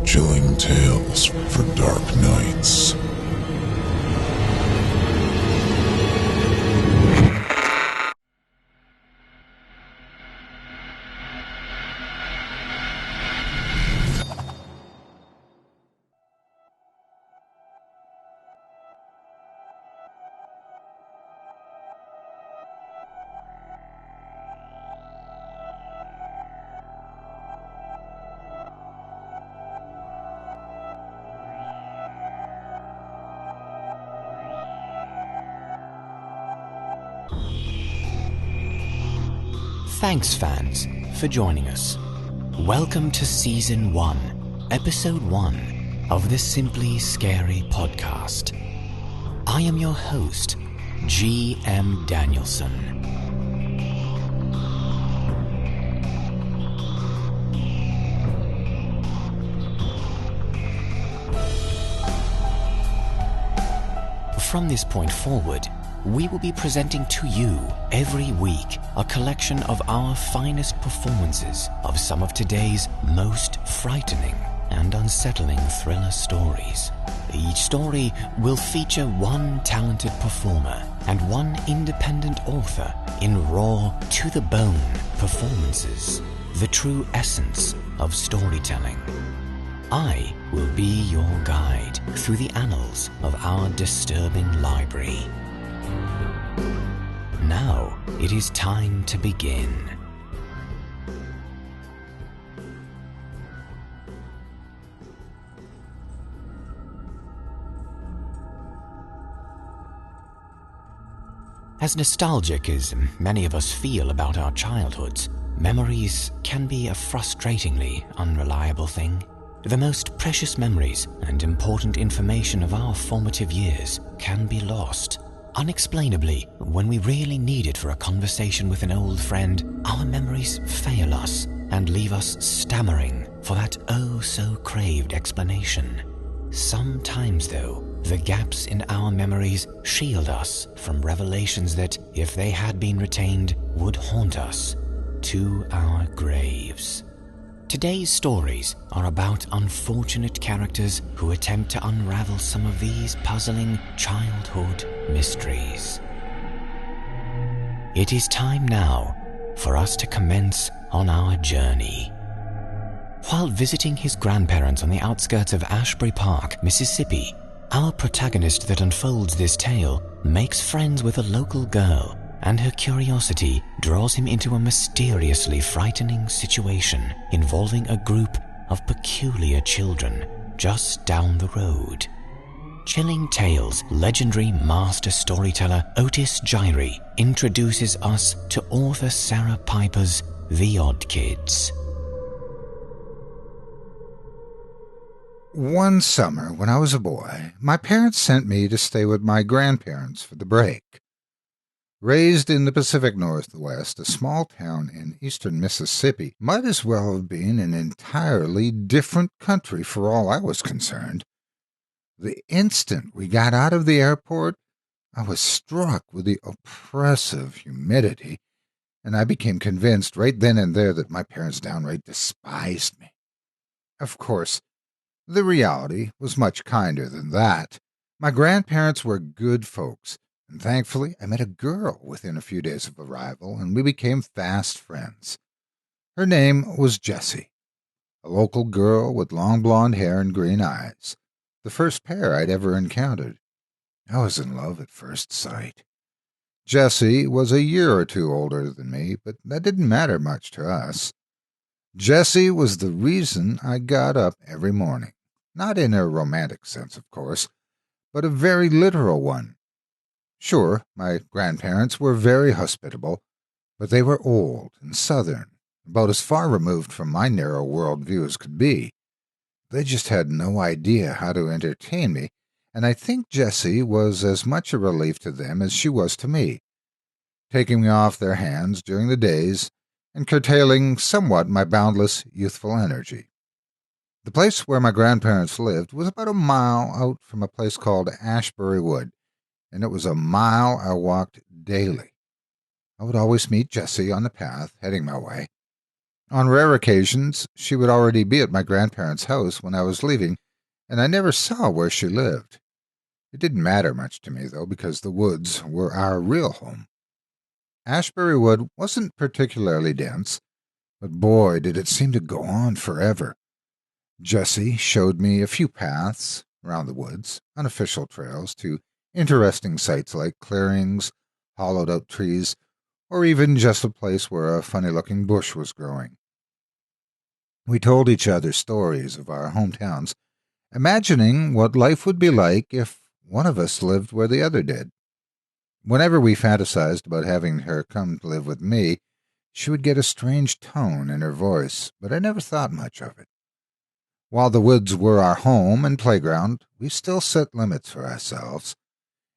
chilling tales for dark nights. Thanks, fans, for joining us. Welcome to Season 1, Episode 1 of the Simply Scary podcast. I am your host, G.M. Danielson. From this point forward, we will be presenting to you every week a collection of our finest performances of some of today's most frightening and unsettling thriller stories. Each story will feature one talented performer and one independent author in raw, to-the-bone performances, the true essence of storytelling. I will be your guide through the annals of our disturbing library. Now it is time to begin. As nostalgic as many of us feel about our childhoods, memories can be a frustratingly unreliable thing. The most precious memories and important information of our formative years can be lost. Unexplainably, when we really need it for a conversation with an old friend, our memories fail us and leave us stammering for that oh-so-craved explanation. Sometimes, though, the gaps in our memories shield us from revelations that, if they had been retained, would haunt us to our graves. Today's stories are about unfortunate characters who attempt to unravel some of these puzzling childhood mysteries. It is time now for us to commence on our journey. While visiting his grandparents on the outskirts of Ashbury Park, Mississippi, our protagonist that unfolds this tale makes friends with a local girl, and her curiosity draws him into a mysteriously frightening situation involving a group of peculiar children just down the road. Chilling Tales legendary master storyteller Otis Jiry introduces us to author Sarah Piper's The Odd Kids. One summer, when I was a boy, my parents sent me to stay with my grandparents for the break. Raised in the Pacific Northwest, a small town in eastern Mississippi might as well have been an entirely different country for all I was concerned. The instant we got out of the airport, I was struck with the oppressive humidity, and I became convinced right then and there that my parents downright despised me. Of course, the reality was much kinder than that. My grandparents were good folks, and thankfully I met a girl within a few days of arrival, and we became fast friends. Her name was Jessie, a local girl with long blonde hair and green eyes, the first pair I'd ever encountered. I was in love at first sight. Jessie was a year or two older than me, but that didn't matter much to us. Jessie was the reason I got up every morning. Not in a romantic sense, of course, but a very literal one. Sure, my grandparents were very hospitable, but they were old and southern, about as far removed from my narrow worldview as could be. They just had no idea how to entertain me, and I think Jessie was as much a relief to them as she was to me, taking me off their hands during the days and curtailing somewhat my boundless youthful energy. The place where my grandparents lived was about a mile out from a place called Ashbury Wood, and it was a mile I walked daily. I would always meet Jessie on the path heading my way. On rare occasions, she would already be at my grandparents' house when I was leaving, and I never saw where she lived. It didn't matter much to me, though, because the woods were our real home. Ashbury Wood wasn't particularly dense, but boy, did it seem to go on forever. Jessie showed me a few paths around the woods, unofficial trails to interesting sites like clearings, hollowed-out trees, or even just a place where a funny-looking bush was growing. We told each other stories of our hometowns, imagining what life would be like if one of us lived where the other did. Whenever we fantasized about having her come to live with me, she would get a strange tone in her voice, but I never thought much of it. While the woods were our home and playground, we still set limits for ourselves.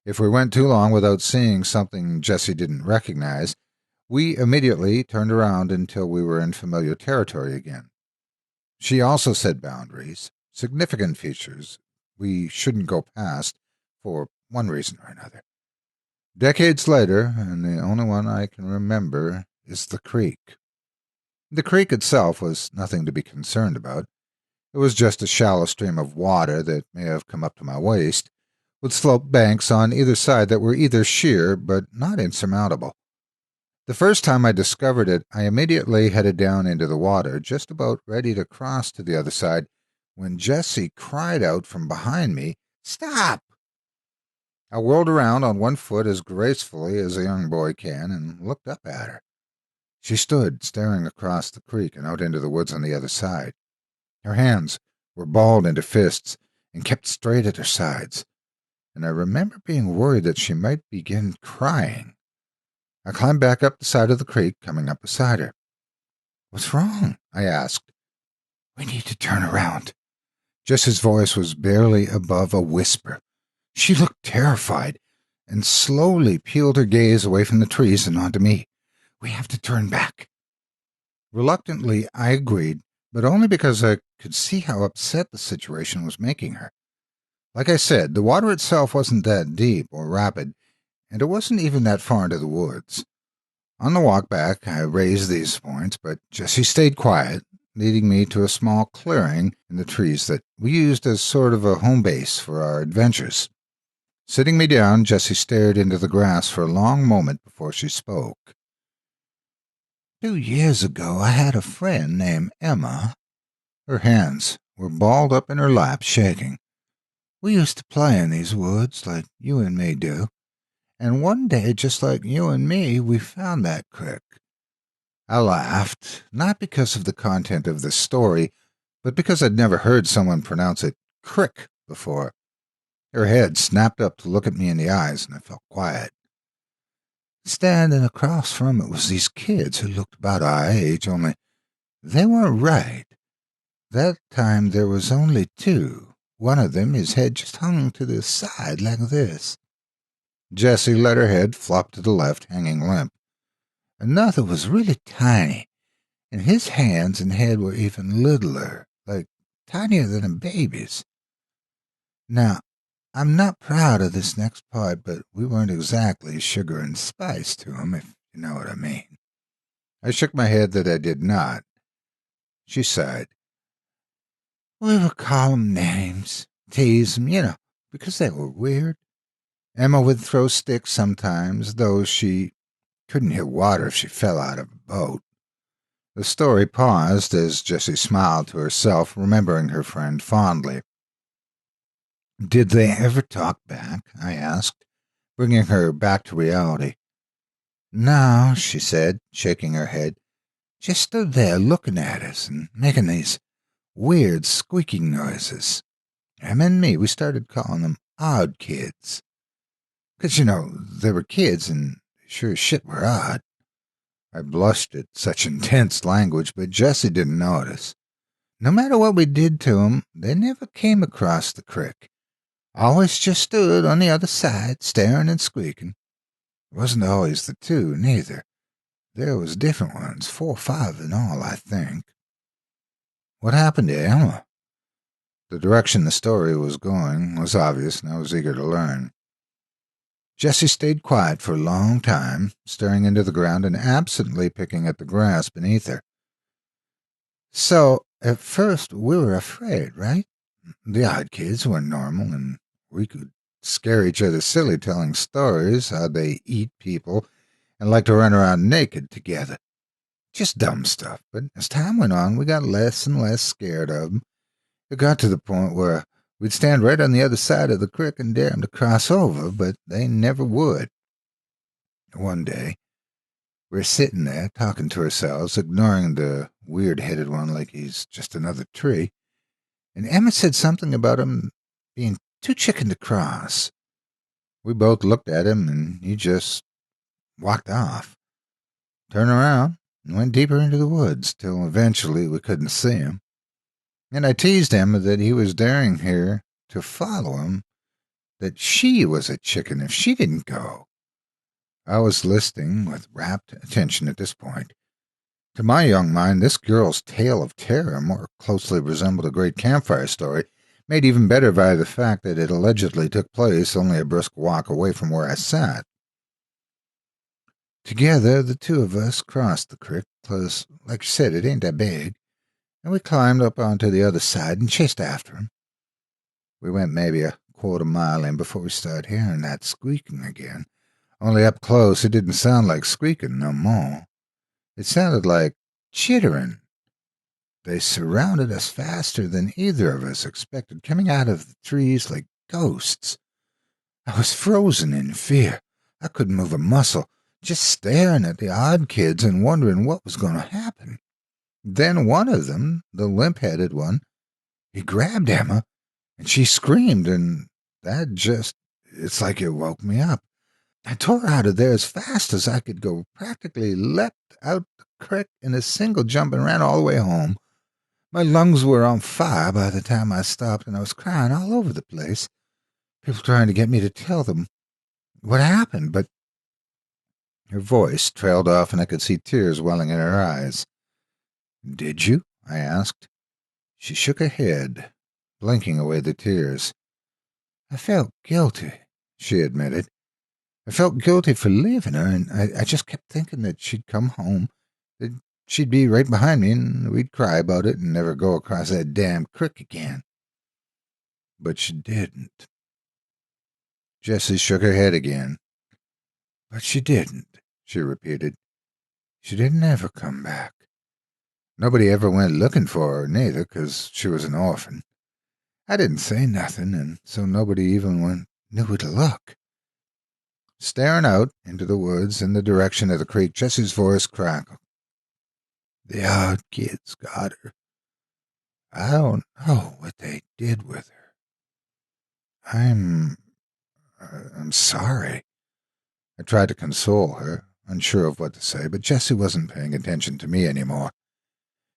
If we went too long without seeing something Jessie didn't recognize, we immediately turned around until we were in familiar territory again. She also set boundaries, significant features we shouldn't go past for one reason or another. Decades later, and the only one I can remember, is the creek. The creek itself was nothing to be concerned about. It was just a shallow stream of water that may have come up to my waist, with sloped banks on either side that were either sheer but not insurmountable. The first time I discovered it, I immediately headed down into the water, just about ready to cross to the other side, when Jessie cried out from behind me, "Stop!" I whirled around on one foot as gracefully as a young boy can and looked up at her. She stood staring across the creek and out into the woods on the other side. Her hands were balled into fists and kept straight at her sides, and I remember being worried that she might begin crying. I climbed back up the side of the creek, coming up beside her. "What's wrong?" I asked. "We need to turn around." Jess's voice was barely above a whisper. She looked terrified and slowly peeled her gaze away from the trees and onto me. "We have to turn back." Reluctantly, I agreed, but only because I could see how upset the situation was making her. Like I said, the water itself wasn't that deep or rapid, and it wasn't even that far into the woods. On the walk back, I raised these points, but Jessie stayed quiet, leading me to a small clearing in the trees that we used as sort of a home base for our adventures. Sitting me down, Jessie stared into the grass for a long moment before she spoke. 2 years ago, I had a friend named Emma. Her hands were balled up in her lap, shaking. We used to play in these woods like you and me do. And one day, just like you and me, we found that creek. I laughed, not because of the content of the story, but because I'd never heard someone pronounce it crick before. Her head snapped up to look at me in the eyes, and I felt quiet. Standing across from it was these kids who looked about our age, only they weren't right. That time there was only two. One of them, his head just hung to the side like this. Jessie let her head flop to the left, hanging limp. Another was really tiny, and his hands and head were even littler, like tinier than a baby's. Now, I'm not proud of this next part, but we weren't exactly sugar and spice to him, if you know what I mean. I shook my head that I did not. She sighed. We would call 'em names, tease 'em, because they were weird. Emma would throw sticks sometimes, though she couldn't hit water if she fell out of a boat. The story paused as Jessie smiled to herself, remembering her friend fondly. Did they ever talk back? I asked, bringing her back to reality. No, she said, shaking her head. Just stood there looking at us and making these weird squeaking noises. Emma and me, we started calling them odd kids. 'Cause, they were kids and sure as shit were odd. I blushed at such intense language, but Jessie didn't notice. No matter what we did to 'em, they never came across the creek. Always just stood on the other side, staring and squeaking. It wasn't always the two, neither. There was different ones, 4 or 5 in all, I think. What happened to Emma? The direction the story was going was obvious, and I was eager to learn. Jessie stayed quiet for a long time, staring into the ground and absently picking at the grass beneath her. So, at first, we were afraid, right? The odd kids were normal, and we could scare each other silly telling stories how they eat people and like to run around naked together. Just dumb stuff. But as time went on, we got less and less scared of them. It got to the point where we'd stand right on the other side of the creek and dare them to cross over, but they never would. One day, we're sitting there talking to ourselves, ignoring the weird-headed one like he's just another tree, and Emma said something about him being too chicken to cross. We both looked at him, and he just walked off, turned around, and went deeper into the woods, till eventually we couldn't see him. And I teased Emma that he was daring her to follow him, that she was a chicken if she didn't go. I was listening with rapt attention at this point. To my young mind, this girl's tale of terror more closely resembled a great campfire story, made even better by the fact that it allegedly took place only a brisk walk away from where I sat. Together, the two of us crossed the creek, 'cause, like you said, it ain't that big, and we climbed up onto the other side and chased after him. We went maybe a quarter-mile in before we started hearing that squeaking again. Only up close, it didn't sound like squeaking no more. It sounded like chittering. They surrounded us faster than either of us expected, coming out of the trees like ghosts. I was frozen in fear. I couldn't move a muscle, just staring at the odd kids and wondering what was going to happen. Then one of them, the limp-headed one, he grabbed Emma, and she screamed, and it's like it woke me up. I tore out of there as fast as I could go, practically leapt out the creek in a single jump and ran all the way home. My lungs were on fire by the time I stopped, and I was crying all over the place. People trying to get me to tell them what happened, but her voice trailed off, and I could see tears welling in her eyes. "Did you?" I asked. She shook her head, blinking away the tears. "I felt guilty," she admitted. "I felt guilty for leaving her, and I just kept thinking that she'd come home, that she'd be right behind me, and we'd cry about it and never go across that damn creek again. But she didn't." Jessie shook her head again. "But she didn't," she repeated. "She didn't ever come back. Nobody ever went looking for her, neither, 'cause she was an orphan. I didn't say nothing, and so nobody even knew where to look." Staring out into the woods in the direction of the creek, Jessie's voice crackled. "The odd kids got her. I don't know what they did with her. I'm sorry." I tried to console her, unsure of what to say, but Jessie wasn't paying attention to me anymore.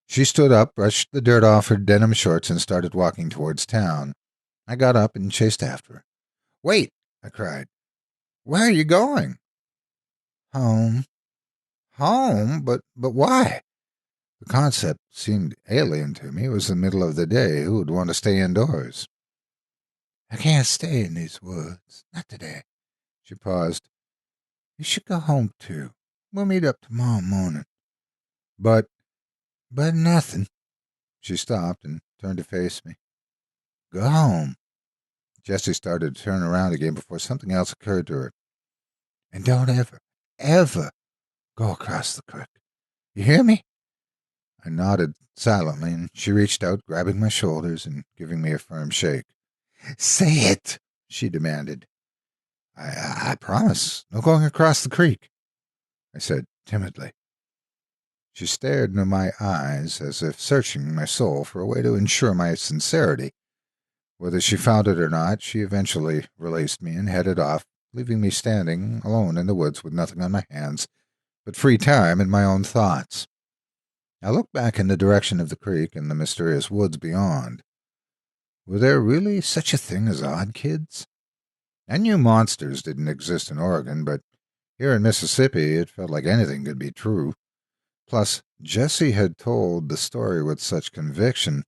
She stood up, brushed the dirt off her denim shorts, and started walking towards town. I got up and chased after her. "Wait!" I cried. "Where are you going?" "Home." "Home? But why?" The concept seemed alien to me. It was the middle of the day. Who would want to stay indoors? "I can't stay in these woods. Not today." She paused. "You should go home, too. We'll meet up tomorrow morning." But nothing." She stopped and turned to face me. "Go home." Jessie started to turn around again before something else occurred to her. "And don't ever go across the creek. You hear me?" I nodded silently, and she reached out, grabbing my shoulders and giving me a firm shake. "Say it," she demanded. I promise. No going across the creek," I said timidly. She stared into my eyes as if searching my soul for a way to ensure my sincerity. Whether she found it or not, she eventually released me and headed off, leaving me standing alone in the woods with nothing on my hands but free time and my own thoughts. I looked back in the direction of the creek and the mysterious woods beyond. Were there really such a thing as odd kids? I knew monsters didn't exist in Oregon, but here in Mississippi it felt like anything could be true. Plus, Jessie had told the story with such conviction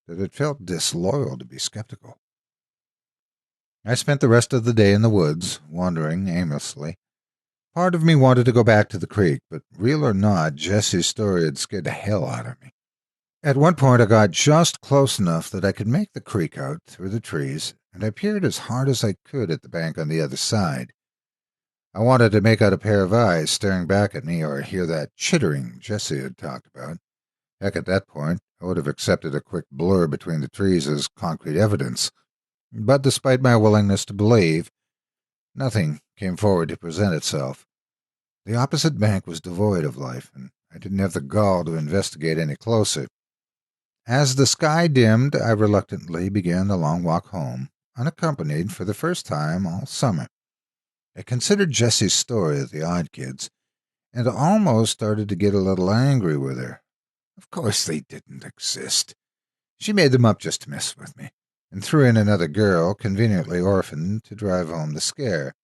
that it felt disloyal to be skeptical. I spent the rest of the day in the woods, wandering aimlessly. Part of me wanted to go back to the creek, but real or not, Jessie's story had scared the hell out of me. At one point I got just close enough that I could make the creek out through the trees, and I peered as hard as I could at the bank on the other side. I wanted to make out a pair of eyes staring back at me or hear that chittering Jesse had talked about. Heck, at that point, I would have accepted a quick blur between the trees as concrete evidence. But despite my willingness to believe, nothing came forward to present itself. The opposite bank was devoid of life, and I didn't have the gall to investigate any closer. As the sky dimmed, I reluctantly began the long walk home, unaccompanied for the first time all summer. I considered Jessie's story of the odd kids, and almost started to get a little angry with her. Of course they didn't exist. She made them up just to mess with me, and threw in another girl, conveniently orphaned, to drive home the scare.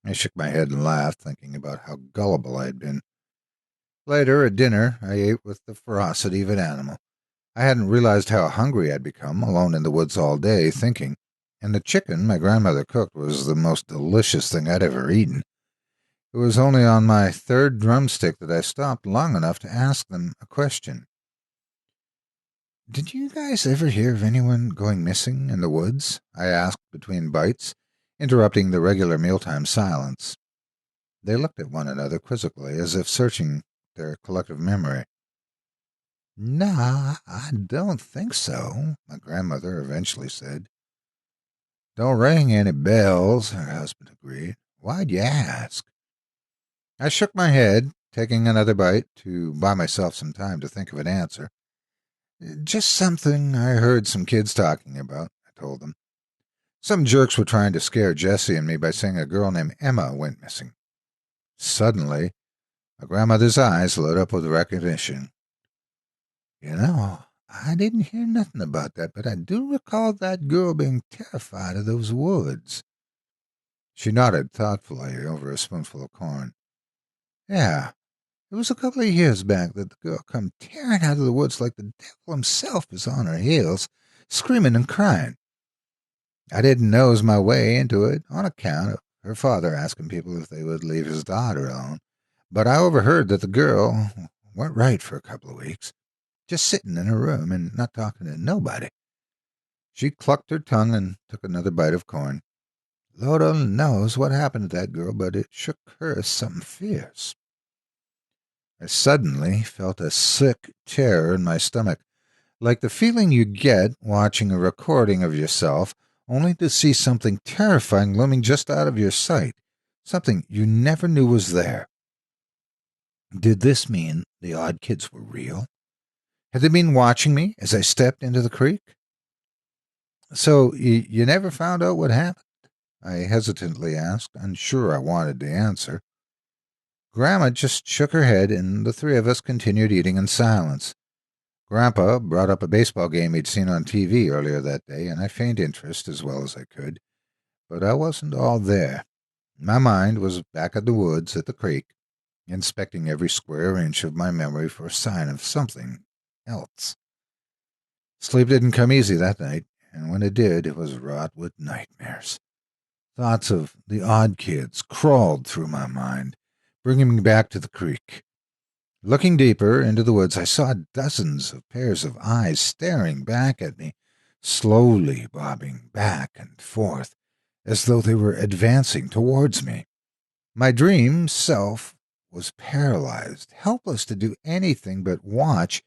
I shook my head and laughed, thinking about how gullible I had been. Later, at dinner, I ate with the ferocity of an animal. I hadn't realized how hungry I'd become, alone in the woods all day, thinking, and the chicken my grandmother cooked was the most delicious thing I'd ever eaten. It was only on my third drumstick that I stopped long enough to ask them a question. "Did you guys ever hear of anyone going missing in the woods?" I asked between bites, interrupting the regular mealtime silence. They looked at one another quizzically, as if searching their collective memory. "Nah, I don't think so," my grandmother eventually said. "Don't ring any bells," her husband agreed. "Why'd you ask?" I shook my head, taking another bite to buy myself some time to think of an answer. "Just something I heard some kids talking about," I told them. "Some jerks were trying to scare Jessie and me by saying a girl named Emma went missing." Suddenly, my grandmother's eyes lit up with recognition. "You know, I didn't hear nothing about that, but I do recall that girl being terrified of those woods." She nodded thoughtfully over a spoonful of corn. "Yeah, it was a couple of years back that the girl come tearing out of the woods like the devil himself was on her heels, screaming and crying. I didn't nose my way into it on account of her father asking people if they would leave his daughter alone, but I overheard that the girl weren't right for a couple of weeks, just sitting in her room and not talking to nobody." She clucked her tongue and took another bite of corn. "Lord only knows what happened to that girl, but it shook her something fierce." I suddenly felt a sick terror in my stomach, like the feeling you get watching a recording of yourself only to see something terrifying looming just out of your sight, something you never knew was there. Did this mean the odd kids were real? Had they been watching me as I stepped into the creek? "So you never found out what happened?" I hesitantly asked, unsure I wanted to answer. Grandma just shook her head, and the three of us continued eating in silence. Grandpa brought up a baseball game he'd seen on TV earlier that day, and I feigned interest as well as I could, but I wasn't all there. My mind was back at the woods at the creek, inspecting every square inch of my memory for a sign of something else. Sleep didn't come easy that night, and when it did, it was wrought with nightmares. Thoughts of the odd kids crawled through my mind, bringing me back to the creek. Looking deeper into the woods, I saw dozens of pairs of eyes staring back at me, slowly bobbing back and forth, as though they were advancing towards me. My dream self was paralyzed, helpless to do anything but watch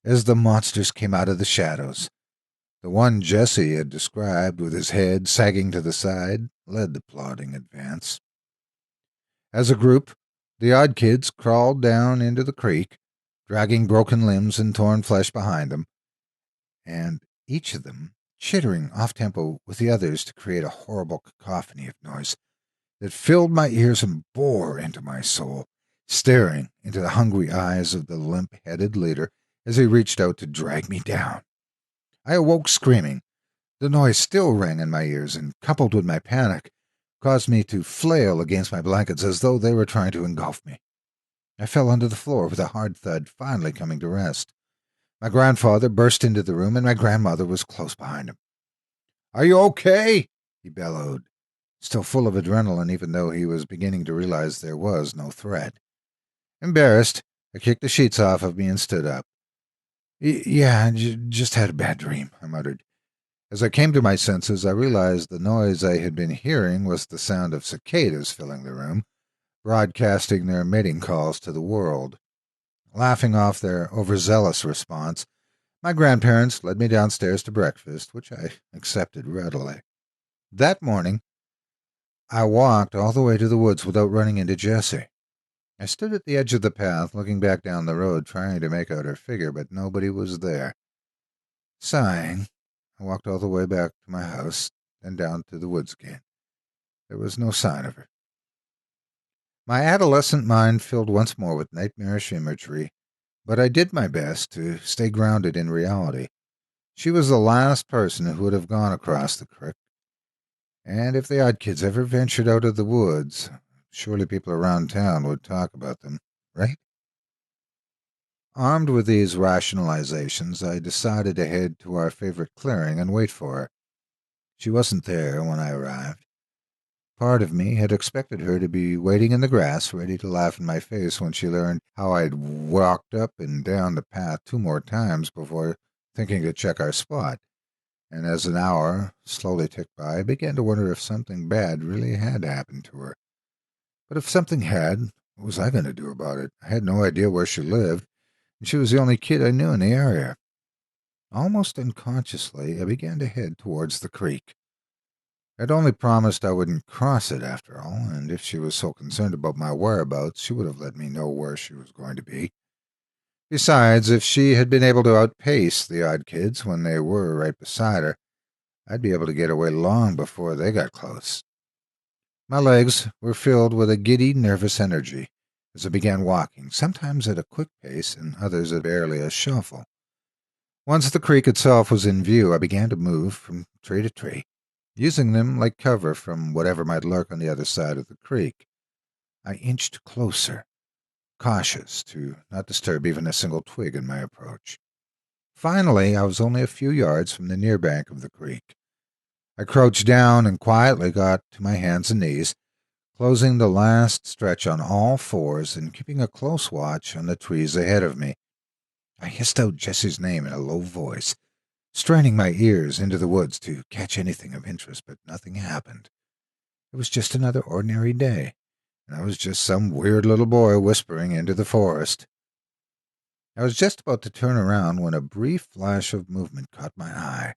as the monsters came out of the shadows. The one Jesse had described, with his head sagging to the side, led the plodding advance. As a group, the odd kids crawled down into the creek, dragging broken limbs and torn flesh behind them, and each of them chittering off-tempo with the others to create a horrible cacophony of noise that filled my ears and bore into my soul, staring into the hungry eyes of the limp-headed leader as he reached out to drag me down. I awoke screaming. The noise still rang in my ears, and coupled with my panic, caused me to flail against my blankets as though they were trying to engulf me. I fell onto the floor with a hard thud, finally coming to rest. My grandfather burst into the room, and my grandmother was close behind him. "Are you okay?" he bellowed, still full of adrenaline even though he was beginning to realize there was no threat. Embarrassed, I kicked the sheets off of me and stood up. Yeah, just had a bad dream," I muttered. As I came to my senses, I realized the noise I had been hearing was the sound of cicadas filling the room, broadcasting their mating calls to the world. Laughing off their overzealous response, my grandparents led me downstairs to breakfast, which I accepted readily. That morning, I walked all the way to the woods without running into Jessie. I stood at the edge of the path, looking back down the road, trying to make out her figure, but nobody was there. Sighing, I walked all the way back to my house, then down to the woods again. There was no sign of her. My adolescent mind filled once more with nightmarish imagery, but I did my best to stay grounded in reality. She was the last person who would have gone across the creek, and if the odd kids ever ventured out of the woods, surely people around town would talk about them, right? Armed with these rationalizations, I decided to head to our favorite clearing and wait for her. She wasn't there when I arrived. Part of me had expected her to be waiting in the grass, ready to laugh in my face when she learned how I'd walked up and down the path 2 more times before thinking to check our spot. And as an hour slowly ticked by, I began to wonder if something bad really had happened to her. But if something had, what was I going to do about it? I had no idea where she lived, and she was the only kid I knew in the area. Almost unconsciously, I began to head towards the creek. I'd only promised I wouldn't cross it after all, and if she was so concerned about my whereabouts, she would have let me know where she was going to be. Besides, if she had been able to outpace the odd kids when they were right beside her, I'd be able to get away long before they got close. My legs were filled with a giddy, nervous energy as I began walking, sometimes at a quick pace and others at barely a shuffle. Once the creek itself was in view, I began to move from tree to tree, using them like cover from whatever might lurk on the other side of the creek. I inched closer, cautious to not disturb even a single twig in my approach. Finally, I was only a few yards from the near bank of the creek. I crouched down and quietly got to my hands and knees, closing the last stretch on all fours and keeping a close watch on the trees ahead of me. I hissed out Jessie's name in a low voice, straining my ears into the woods to catch anything of interest, but nothing happened. It was just another ordinary day, and I was just some weird little boy whispering into the forest. I was just about to turn around when a brief flash of movement caught my eye.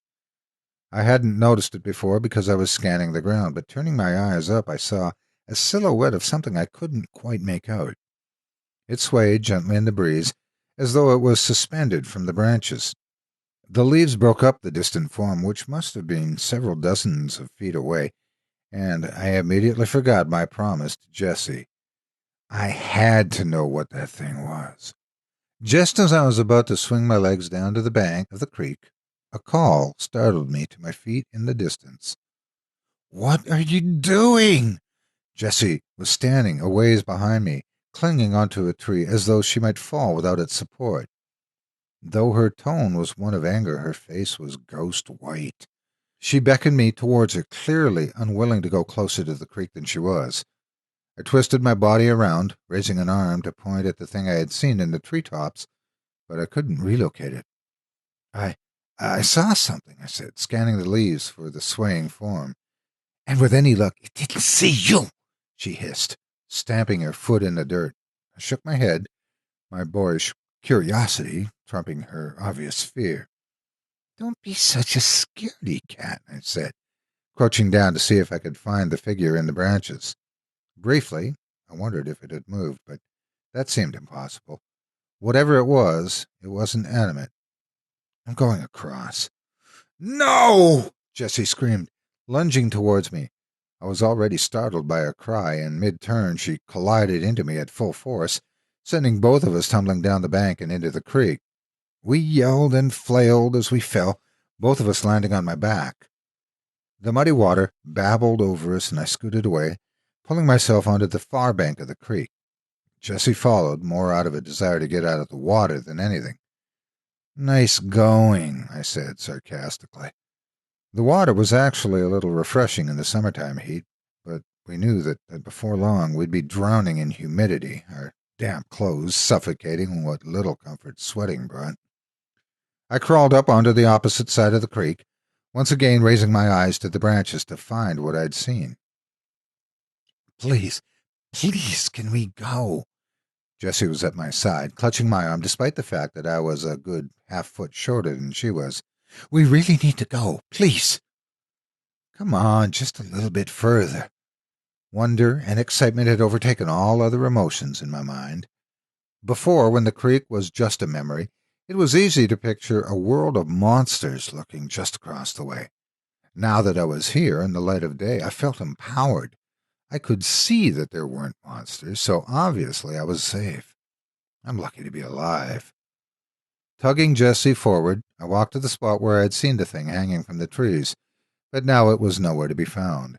I hadn't noticed it before because I was scanning the ground, but turning my eyes up, I saw a silhouette of something I couldn't quite make out. It swayed gently in the breeze, as though it was suspended from the branches. The leaves broke up the distant form, which must have been several dozens of feet away, and I immediately forgot my promise to Jessie. I had to know what that thing was. Just as I was about to swing my legs down to the bank of the creek, a call startled me to my feet in the distance. "What are you doing?" Jessie was standing a ways behind me, clinging onto a tree as though she might fall without its support. Though her tone was one of anger, her face was ghost white. She beckoned me towards her, clearly unwilling to go closer to the creek than she was. I twisted my body around, raising an arm to point at the thing I had seen in the treetops, but I couldn't relocate it. I saw something," I said, scanning the leaves for the swaying form. "And with any luck, it didn't see you," she hissed, stamping her foot in the dirt. I shook my head, my boyish curiosity trumping her obvious fear. "Don't be such a scaredy cat," I said, crouching down to see if I could find the figure in the branches. Briefly, I wondered if it had moved, but that seemed impossible. Whatever it wasn't animate. "I'm going across." "No!" Jessie screamed, lunging towards me. I was already startled by her cry, and mid-turn she collided into me at full force, sending both of us tumbling down the bank and into the creek. We yelled and flailed as we fell, both of us landing on my back. The muddy water babbled over us, and I scooted away, pulling myself onto the far bank of the creek. Jessie followed, more out of a desire to get out of the water than anything. "Nice going," I said sarcastically. The water was actually a little refreshing in the summertime heat, but we knew that before long we'd be drowning in humidity, our damp clothes suffocating what little comfort sweating brought. I crawled up onto the opposite side of the creek, once again raising my eyes to the branches to find what I'd seen. Please, please, can we go? Jessie was at my side, clutching my arm despite the fact that I was a good half-foot shorter than she was. We really need to go, please. Come on, just a little bit further. Wonder and excitement had overtaken all other emotions in my mind. Before, when the creek was just a memory, it was easy to picture a world of monsters lurking just across the way. Now that I was here in the light of day, I felt empowered. I could see that there weren't monsters, so obviously I was safe. I'm lucky to be alive. Tugging Jessie forward, I walked to the spot where I had seen the thing hanging from the trees, but now it was nowhere to be found.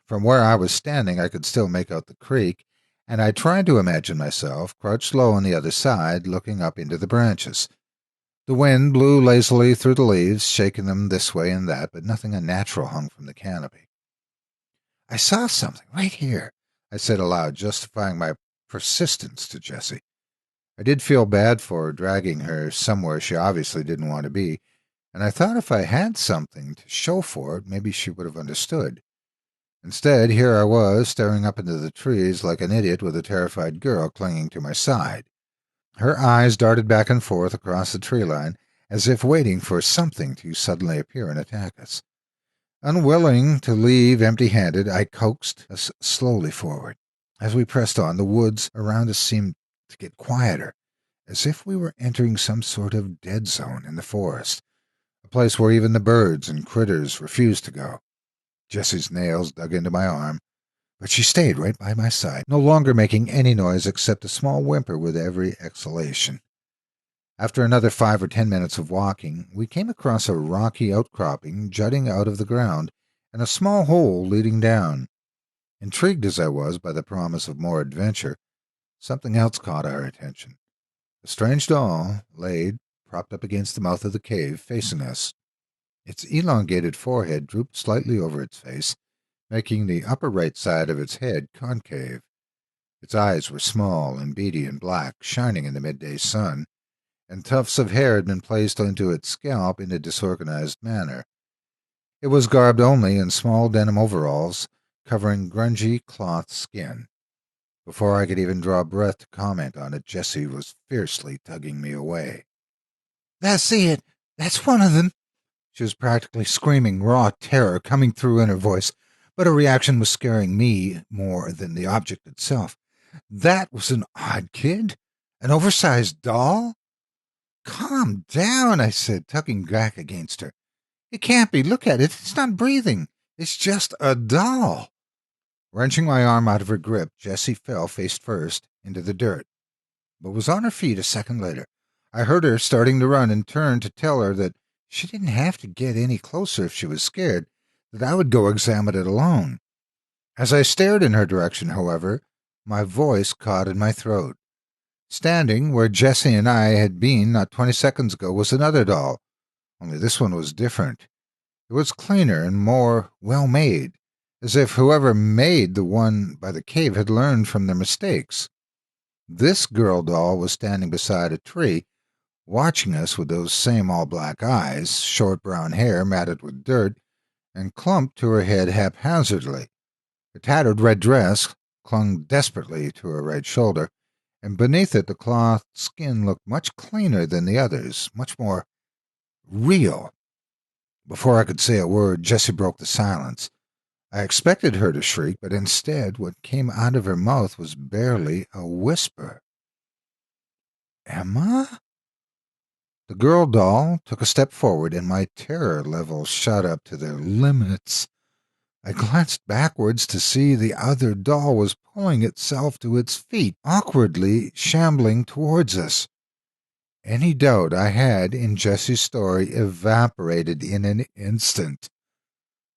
From where I was standing, I could still make out the creek, and I tried to imagine myself crouched low on the other side, looking up into the branches. The wind blew lazily through the leaves, shaking them this way and that, but nothing unnatural hung from the canopy. I saw something right here, I said aloud, justifying my persistence to Jessie. I did feel bad for dragging her somewhere she obviously didn't want to be, and I thought if I had something to show for it, maybe she would have understood. Instead, here I was, staring up into the trees like an idiot with a terrified girl clinging to my side. Her eyes darted back and forth across the tree line, as if waiting for something to suddenly appear and attack us. Unwilling to leave empty-handed, I coaxed us slowly forward. As we pressed on, the woods around us seemed to get quieter, as if we were entering some sort of dead zone in the forest, a place where even the birds and critters refused to go. Jessie's nails dug into my arm, but she stayed right by my side, no longer making any noise except a small whimper with every exhalation. After another 5 or 10 minutes of walking, we came across a rocky outcropping jutting out of the ground and a small hole leading down. Intrigued as I was by the promise of more adventure, something else caught our attention. A strange doll laid, propped up against the mouth of the cave, facing us. Its elongated forehead drooped slightly over its face, making the upper right side of its head concave. Its eyes were small and beady and black, shining in the midday sun, and tufts of hair had been placed onto its scalp in a disorganized manner. It was garbed only in small denim overalls, covering grungy cloth skin. Before I could even draw breath to comment on it, Jessie was fiercely tugging me away. "That's it! That's one of them!" She was practically screaming, raw terror coming through in her voice, but her reaction was scaring me more than the object itself. That was an odd kid? An oversized doll? "Calm down," I said, tugging back against her. "It can't be. Look at it. It's not breathing. It's just a doll." Wrenching my arm out of her grip, Jessie fell face first into the dirt, but was on her feet a second later. I heard her starting to run and turned to tell her that she didn't have to get any closer if she was scared, that I would go examine it alone. As I stared in her direction, however, my voice caught in my throat. Standing where Jessie and I had been not 20 seconds ago was another doll, only this one was different. It was cleaner and more well-made, as if whoever made the one by the cave had learned from their mistakes. This girl doll was standing beside a tree, watching us with those same all-black eyes, short brown hair matted with dirt, and clumped to her head haphazardly. Her tattered red dress clung desperately to her right shoulder, and beneath it the cloth skin looked much cleaner than the others, much more real. Before I could say a word, Jessie broke the silence. I expected her to shriek, but instead what came out of her mouth was barely a whisper. "Emma?" The girl doll took a step forward, and my terror level shot up to their limits. I glanced backwards to see the other doll was pulling itself to its feet, awkwardly shambling towards us. Any doubt I had in Jessie's story evaporated in an instant.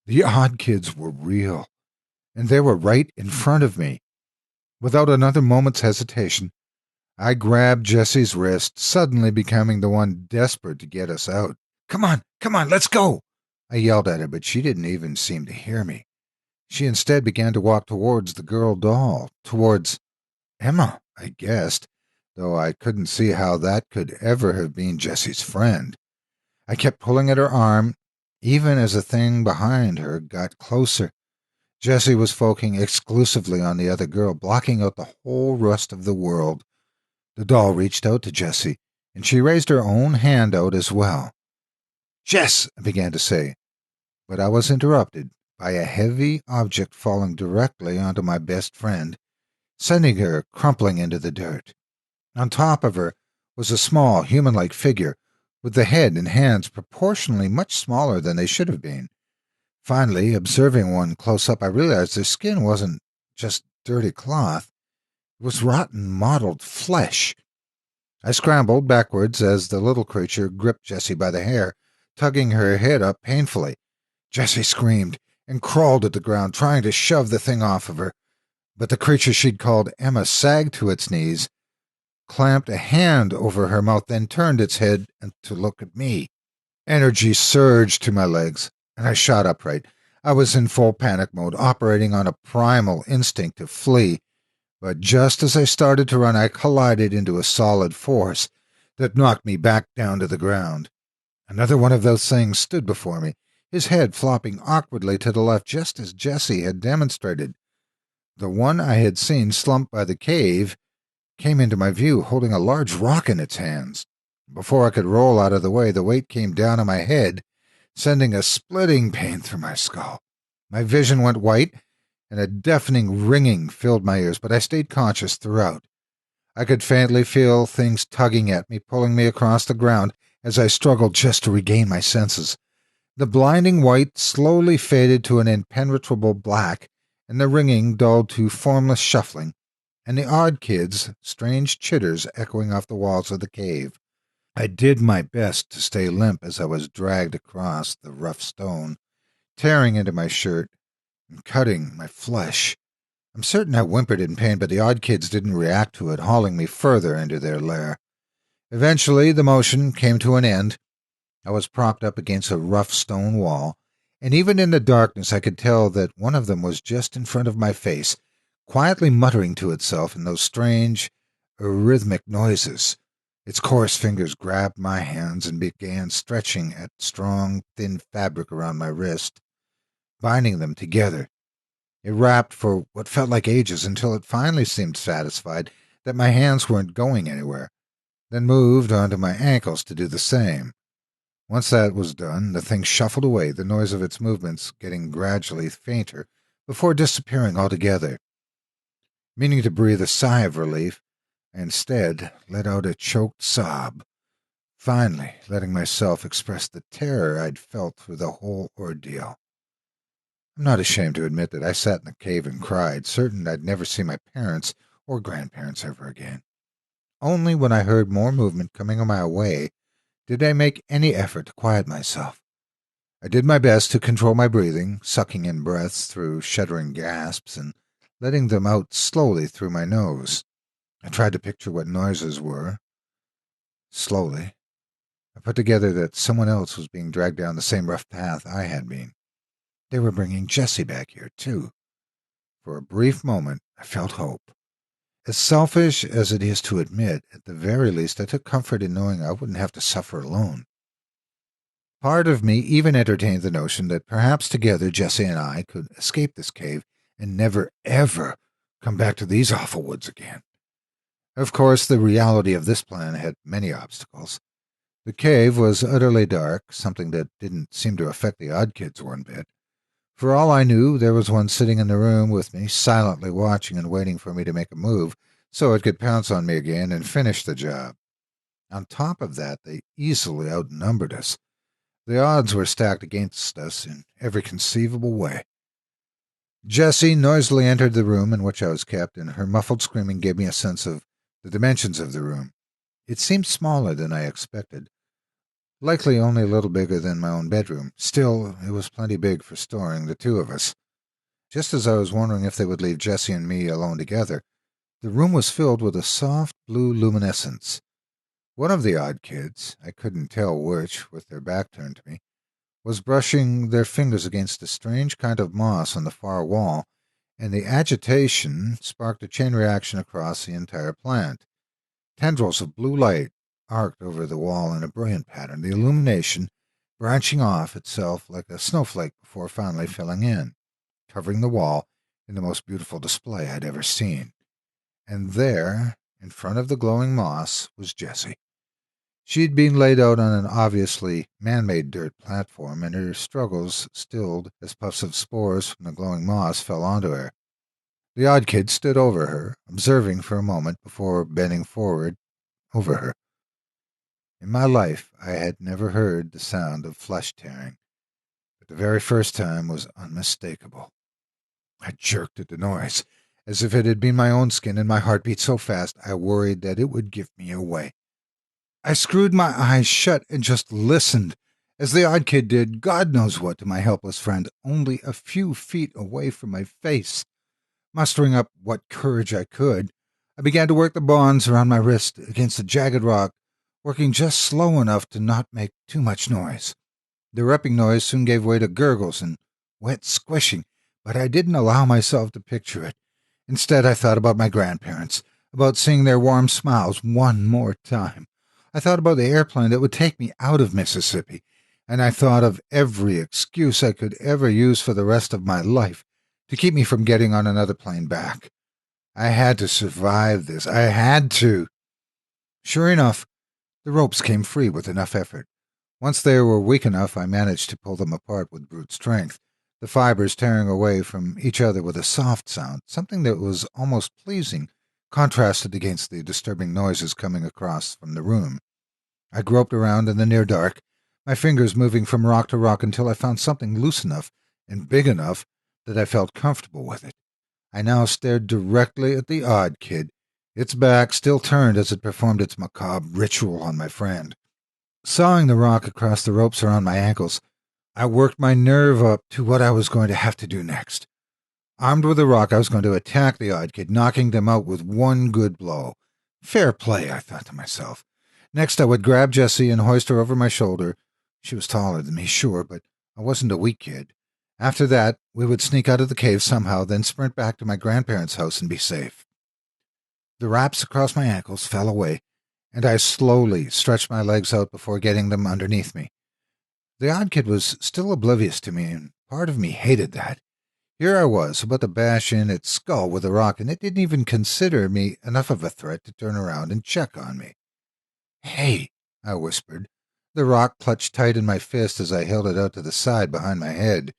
The odd kids were real, and they were right in front of me. Without another moment's hesitation, I grabbed Jessie's wrist, suddenly becoming the one desperate to get us out. Come on, let's go!" I yelled at her, but she didn't even seem to hear me. She instead began to walk towards the girl doll, towards Emma, I guessed, though I couldn't see how that could ever have been Jessie's friend. I kept pulling at her arm, even as the thing behind her got closer. Jessie was focusing exclusively on the other girl, blocking out the whole rest of the world. The doll reached out to Jessie, and she raised her own hand out as well. "Jess," I began to say, but I was interrupted by a heavy object falling directly onto my best friend, sending her crumpling into the dirt. On top of her was a small, human-like figure, with the head and hands proportionally much smaller than they should have been. Finally, observing one close up, I realized their skin wasn't just dirty cloth. It was rotten, mottled flesh. I scrambled backwards as the little creature gripped Jessie by the hair, tugging her head up painfully. Jessie screamed and crawled at the ground, trying to shove the thing off of her. But the creature she'd called Emma sagged to its knees, clamped a hand over her mouth, then turned its head to look at me. Energy surged to my legs, and I shot upright. I was in full panic mode, operating on a primal instinct to flee. But just as I started to run, I collided into a solid force that knocked me back down to the ground. Another one of those things stood before me, his head flopping awkwardly to the left, just as Jessie had demonstrated. The one I had seen slumped by the cave came into my view, holding a large rock in its hands. Before I could roll out of the way, the weight came down on my head, sending a splitting pain through my skull. My vision went white, and a deafening ringing filled my ears, but I stayed conscious throughout. I could faintly feel things tugging at me, pulling me across the ground as I struggled just to regain my senses. The blinding white slowly faded to an impenetrable black, and the ringing dulled to formless shuffling, and the odd kids' strange chitters echoing off the walls of the cave. I did my best to stay limp as I was dragged across the rough stone, tearing into my shirt and cutting my flesh. I'm certain I whimpered in pain, but the odd kids didn't react to it, hauling me further into their lair. Eventually, the motion came to an end. I was propped up against a rough stone wall, and even in the darkness I could tell that one of them was just in front of my face, quietly muttering to itself in those strange, rhythmic noises. Its coarse fingers grabbed my hands and began stretching at strong, thin fabric around my wrist, binding them together. It wrapped for what felt like ages until it finally seemed satisfied that my hands weren't going anywhere, then moved onto my ankles to do the same. Once that was done, the thing shuffled away, the noise of its movements getting gradually fainter before disappearing altogether. Meaning to breathe a sigh of relief, I instead let out a choked sob, finally letting myself express the terror I'd felt through the whole ordeal. I'm not ashamed to admit that I sat in the cave and cried, certain I'd never see my parents or grandparents ever again. Only when I heard more movement coming my way did I make any effort to quiet myself. I did my best to control my breathing, sucking in breaths through shuddering gasps and letting them out slowly through my nose. I tried to picture what noises were. Slowly, I put together that someone else was being dragged down the same rough path I had been. They were bringing Jessie back here, too. For a brief moment, I felt hope. As selfish as it is to admit, at the very least I took comfort in knowing I wouldn't have to suffer alone. Part of me even entertained the notion that perhaps together Jessie and I could escape this cave and never, ever come back to these awful woods again. Of course, the reality of this plan had many obstacles. The cave was utterly dark, something that didn't seem to affect the odd kids one bit. For all I knew, there was one sitting in the room with me, silently watching and waiting for me to make a move so it could pounce on me again and finish the job. On top of that, they easily outnumbered us. The odds were stacked against us in every conceivable way. Jessie noisily entered the room in which I was kept, and her muffled screaming gave me a sense of the dimensions of the room. It seemed smaller than I expected, likely only a little bigger than my own bedroom. Still, it was plenty big for storing the two of us. Just as I was wondering if they would leave Jessie and me alone together, the room was filled with a soft blue luminescence. One of the odd kids, I couldn't tell which, with their back turned to me, was brushing their fingers against a strange kind of moss on the far wall, and the agitation sparked a chain reaction across the entire plant. Tendrils of blue light arced over the wall in a brilliant pattern, the illumination branching off itself like a snowflake before finally filling in, covering the wall in the most beautiful display I'd ever seen. And there, in front of the glowing moss, was Jessie. She'd been laid out on an obviously man-made dirt platform, and her struggles stilled as puffs of spores from the glowing moss fell onto her. The odd kid stood over her, observing for a moment before bending forward over her. In my life, I had never heard the sound of flesh tearing, but the very first time was unmistakable. I jerked at the noise, as if it had been my own skin, and my heart beat so fast I worried that it would give me away. I screwed my eyes shut and just listened, as the odd kid did God knows what to my helpless friend, only a few feet away from my face. Mustering up what courage I could, I began to work the bonds around my wrist against the jagged rock, working just slow enough to not make too much noise. The ripping noise soon gave way to gurgles and wet squishing, but I didn't allow myself to picture it. Instead, I thought about my grandparents, about seeing their warm smiles one more time. I thought about the airplane that would take me out of Mississippi, and I thought of every excuse I could ever use for the rest of my life to keep me from getting on another plane back. I had to survive this. I had to. Sure enough, the ropes came free with enough effort. Once they were weak enough, I managed to pull them apart with brute strength, the fibers tearing away from each other with a soft sound, something that was almost pleasing, contrasted against the disturbing noises coming across from the room. I groped around in the near dark, my fingers moving from rock to rock until I found something loose enough and big enough that I felt comfortable with it. I now stared directly at the odd kid, its back still turned as it performed its macabre ritual on my friend. Sawing the rock across the ropes around my ankles, I worked my nerve up to what I was going to have to do next. Armed with the rock, I was going to attack the odd kid, knocking them out with one good blow. Fair play, I thought to myself. Next, I would grab Jessie and hoist her over my shoulder. She was taller than me, sure, but I wasn't a weak kid. After that, we would sneak out of the cave somehow, then sprint back to my grandparents' house and be safe. The wraps across my ankles fell away, and I slowly stretched my legs out before getting them underneath me. The odd kid was still oblivious to me, and part of me hated that. Here I was, about to bash in its skull with a rock, and it didn't even consider me enough of a threat to turn around and check on me. "Hey," I whispered. The rock clutched tight in my fist as I held it out to the side behind my head.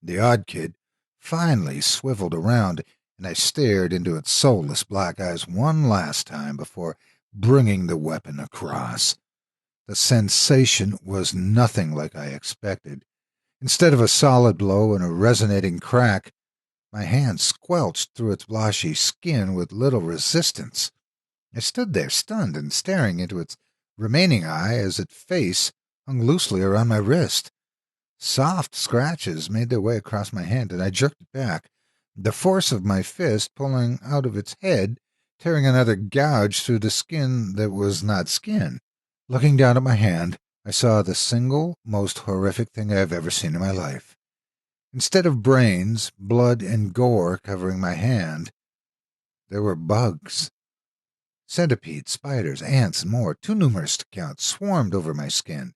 The odd kid finally swiveled around, and I stared into its soulless black eyes one last time before bringing the weapon across. The sensation was nothing like I expected. Instead of a solid blow and a resonating crack, my hand squelched through its blotchy skin with little resistance. I stood there stunned and staring into its remaining eye as its face hung loosely around my wrist. Soft scratches made their way across my hand, and I jerked it back, the force of my fist pulling out of its head, tearing another gouge through the skin that was not skin. Looking down at my hand, I saw the single most horrific thing I've ever seen in my life. Instead of brains, blood, and gore covering my hand, there were bugs. Centipedes, spiders, ants, and more, too numerous to count, swarmed over my skin.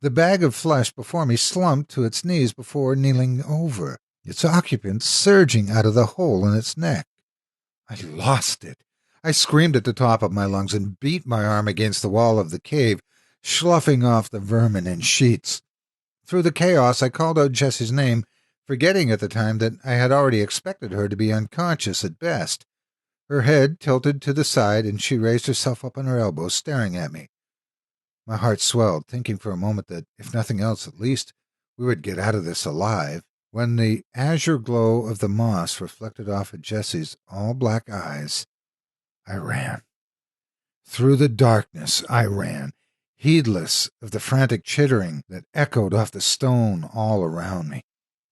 The bag of flesh before me slumped to its knees before kneeling over, its occupant surging out of the hole in its neck. I lost it. I screamed at the top of my lungs and beat my arm against the wall of the cave, sloughing off the vermin in sheets. Through the chaos, I called out Jessie's name, forgetting at the time that I had already expected her to be unconscious at best. Her head tilted to the side, and she raised herself up on her elbows, staring at me. My heart swelled, thinking for a moment that, if nothing else, at least we would get out of this alive. When the azure glow of the moss reflected off of Jessie's all-black eyes, I ran. Through the darkness I ran, heedless of the frantic chittering that echoed off the stone all around me.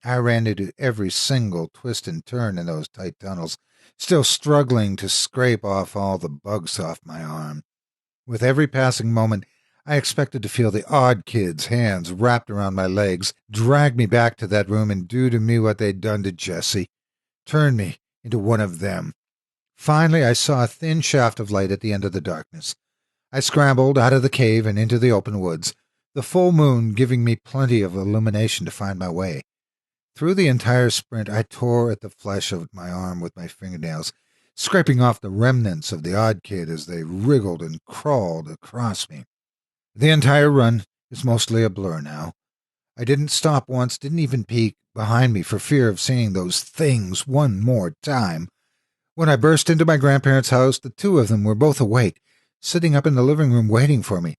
I ran into every single twist and turn in those tight tunnels, still struggling to scrape off all the bugs off my arm. With every passing moment, I expected to feel the odd kid's hands wrapped around my legs, drag me back to that room and do to me what they'd done to Jessie, turn me into one of them. Finally, I saw a thin shaft of light at the end of the darkness. I scrambled out of the cave and into the open woods, the full moon giving me plenty of illumination to find my way. Through the entire sprint, I tore at the flesh of my arm with my fingernails, scraping off the remnants of the odd kid as they wriggled and crawled across me. The entire run is mostly a blur now. I didn't stop once, didn't even peek behind me for fear of seeing those things one more time. When I burst into my grandparents' house, the two of them were both awake, sitting up in the living room waiting for me.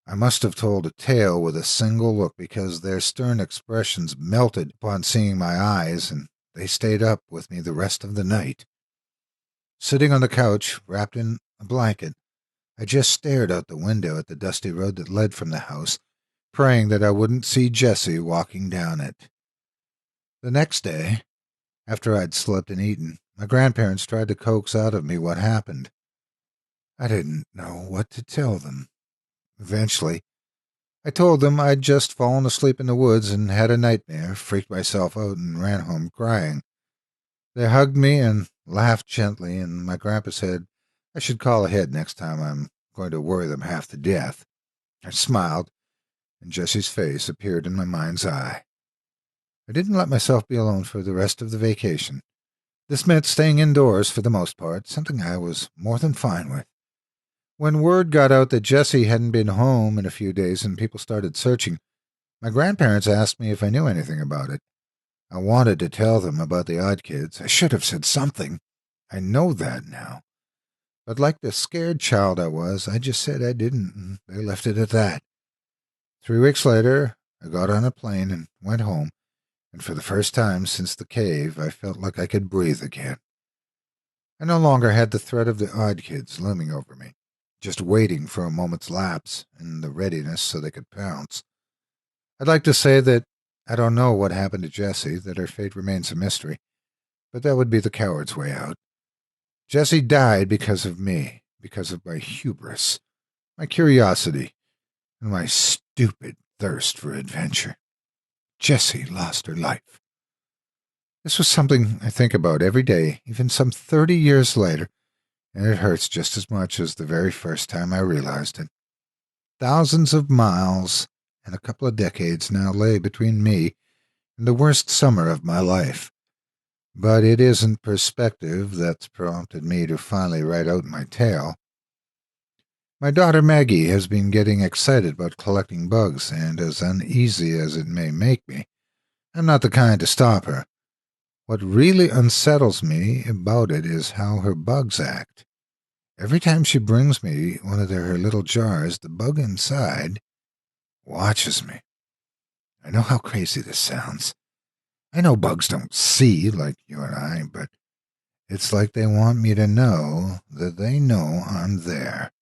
I must have told a tale with a single look because their stern expressions melted upon seeing my eyes, and they stayed up with me the rest of the night. Sitting on the couch, wrapped in a blanket, I just stared out the window at the dusty road that led from the house, praying that I wouldn't see Jessie walking down it. The next day, after I'd slept and eaten, my grandparents tried to coax out of me what happened. I didn't know what to tell them. Eventually, I told them I'd just fallen asleep in the woods and had a nightmare, freaked myself out, and ran home crying. They hugged me and laughed gently, and my grandpa said I should call ahead next time I'm going to worry them half to death. I smiled, and Jessie's face appeared in my mind's eye. I didn't let myself be alone for the rest of the vacation. This meant staying indoors for the most part, something I was more than fine with. When word got out that Jessie hadn't been home in a few days and people started searching, my grandparents asked me if I knew anything about it. I wanted to tell them about the odd kids. I should have said something. I know that now. But like the scared child I was, I just said I didn't, and they left it at that. 3 weeks later, I got on a plane and went home, and for the first time since the cave, I felt like I could breathe again. I no longer had the threat of the odd kids looming over me, just waiting for a moment's lapse and the readiness so they could pounce. I'd like to say that I don't know what happened to Jessie, that her fate remains a mystery, but that would be the coward's way out. Jessie died because of me, because of my hubris, my curiosity, and my stupid thirst for adventure. Jessie lost her life. This was something I think about every day, even some 30 years later, and it hurts just as much as the very first time I realized it. Thousands of miles and a couple of decades now lay between me and the worst summer of my life. But it isn't perspective that's prompted me to finally write out my tale. My daughter Maggie has been getting excited about collecting bugs, and as uneasy as it may make me, I'm not the kind to stop her. What really unsettles me about it is how her bugs act. Every time she brings me one of her little jars, the bug inside watches me. I know how crazy this sounds. I know bugs don't see like you and I, but it's like they want me to know that they know I'm there.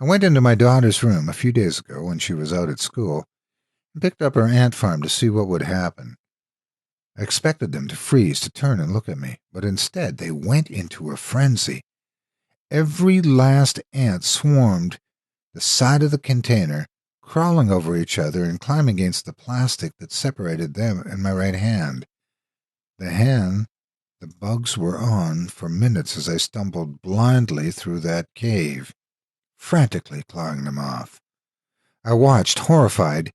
I went into my daughter's room a few days ago when she was out at school and picked up her ant farm to see what would happen. I expected them to freeze, to turn and look at me, but instead they went into a frenzy. Every last ant swarmed the side of the container, crawling over each other and climbing against the plastic that separated them and my right hand. The hand the bugs were on for minutes as I stumbled blindly through that cave, frantically clawing them off. I watched, horrified,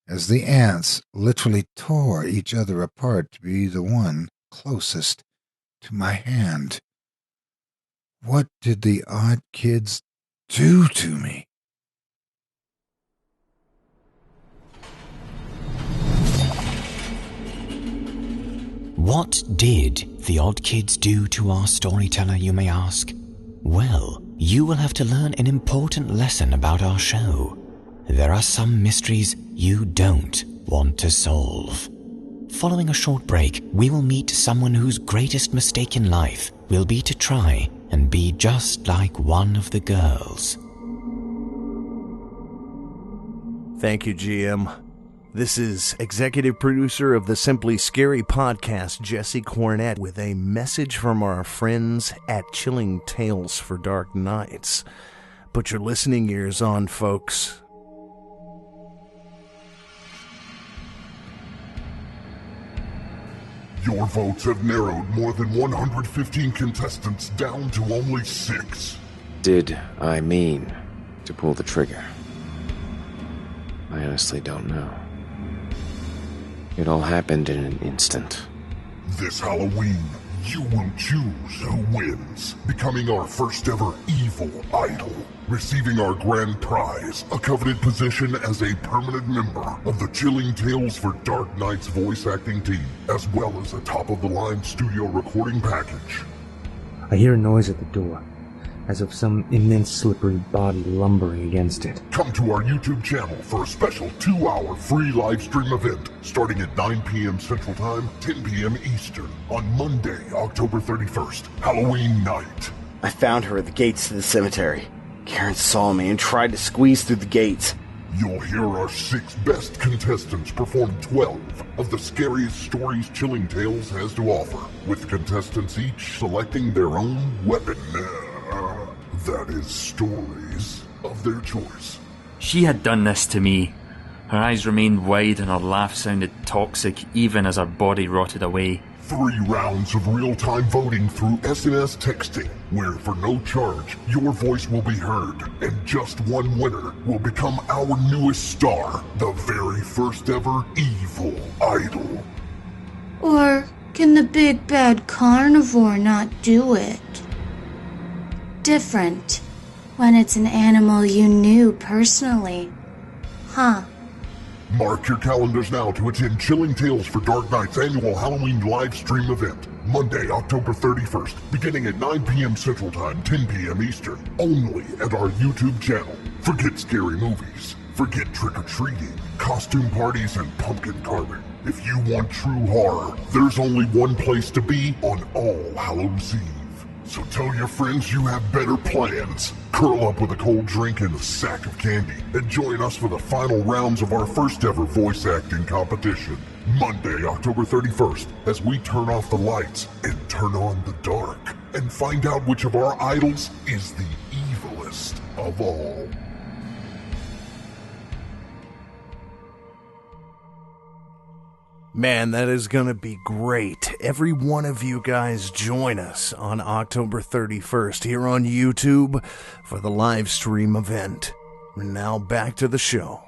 as the ants literally tore each other apart to be the one closest to my hand. What did the odd kids do to me? What did the odd kids do to our storyteller, you may ask? Well, you will have to learn an important lesson about our show. There are some mysteries you don't want to solve. Following a short break, we will meet someone whose greatest mistake in life will be to try and be just like one of the girls. Thank you, GM. This is executive producer of the Simply Scary podcast, Jesse Cornett, with a message from our friends at Chilling Tales for Dark Nights. Put your listening ears on, folks. Your votes have narrowed more than 115 contestants down to only 6. Did I mean to pull the trigger? I honestly don't know. It all happened in an instant. This Halloween, you will choose who wins, becoming our first ever evil idol, receiving our grand prize, a coveted position as a permanent member of the Chilling Tales for Dark Nights voice acting team, as well as a top-of-the-line studio recording package. I hear a noise at the door, as of some immense slippery body lumbering against it. Come to our YouTube channel for a special 2-hour free live stream event starting at 9 p.m. Central Time, 10 p.m. Eastern on Monday, October 31st, Halloween night. I found her at the gates to the cemetery. Karen saw me and tried to squeeze through the gates. You'll hear our 6 best contestants perform 12 of the scariest stories Chilling Tales has to offer, with contestants each selecting their own weapon. That is, stories of their choice. She had done this to me. Her eyes remained wide and her laugh sounded toxic even as her body rotted away. 3 rounds of real-time voting through SMS texting, where for no charge, your voice will be heard, and just one winner will become our newest star, the very first ever evil idol. Or can the big bad carnivore not do it? Different when it's an animal you knew personally. Huh. Mark your calendars now to attend Chilling Tales for Dark Nights annual Halloween live stream event, Monday, October 31st, beginning at 9 p.m. Central Time, 10 p.m. Eastern, only at our YouTube channel. Forget scary movies. Forget trick-or-treating, costume parties, and pumpkin carving. If you want true horror, there's only one place to be on All Hallows Eve. So tell your friends you have better plans. Curl up with a cold drink and a sack of candy and join us for the final rounds of our first ever voice acting competition. Monday, October 31st, as we turn off the lights and turn on the dark and find out which of our idols is the evilest of all. Man, that is going to be great. Every one of you guys join us on October 31st here on YouTube for the live stream event. Now back to the show.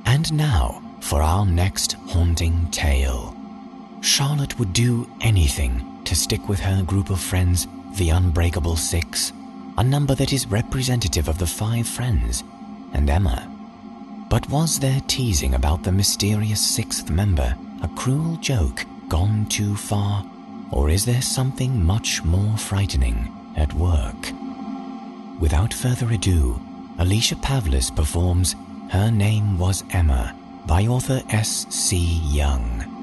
And now for our next haunting tale. Charlotte would do anything to stick with her group of friends, the Unbreakable Six, a number that is representative of the 5 friends, and Emma. But was their teasing about the mysterious 6th member a cruel joke gone too far, or is there something much more frightening at work? Without further ado, Alicia Pavlis performs Her Name Was Emma by author S.C. Young.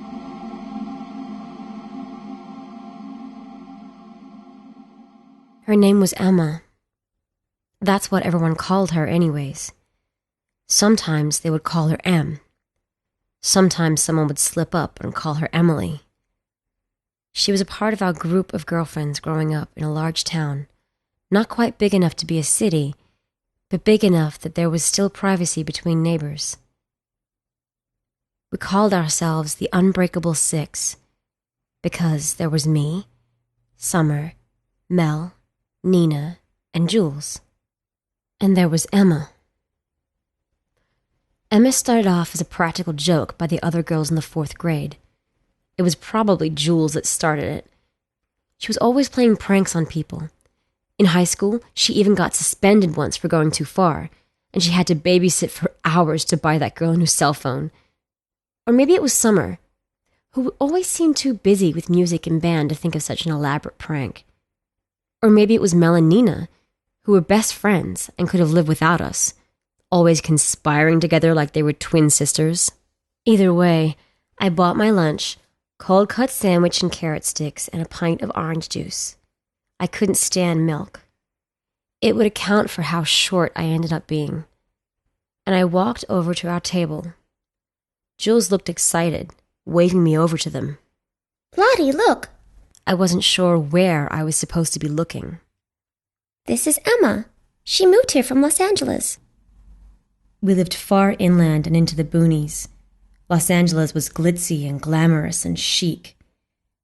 Her name was Emma. That's what everyone called her anyways. Sometimes they would call her Em. Sometimes someone would slip up and call her Emily. She was a part of our group of girlfriends growing up in a large town, not quite big enough to be a city, but big enough that there was still privacy between neighbors. We called ourselves the Unbreakable Six because there was me, Summer, Mel, Nina, and Jules. And there was Emma. Emma started off as a practical joke by the other girls in the 4th grade. It was probably Jules that started it. She was always playing pranks on people. In high school, she even got suspended once for going too far, and she had to babysit for hours to buy that girl a new cell phone. Or maybe it was Summer, who always seemed too busy with music and band to think of such an elaborate prank. Or maybe it was Mel and Nina, who were best friends and could have lived without us, always conspiring together like they were twin sisters. Either way, I bought my lunch, cold cut sandwich and carrot sticks, and a pint of orange juice. I couldn't stand milk. It would account for how short I ended up being. And I walked over to our table. Jules looked excited, waving me over to them. Lottie, look! I wasn't sure where I was supposed to be looking. This is Emma. She moved here from Los Angeles. We lived far inland and into the boonies. Los Angeles was glitzy and glamorous and chic.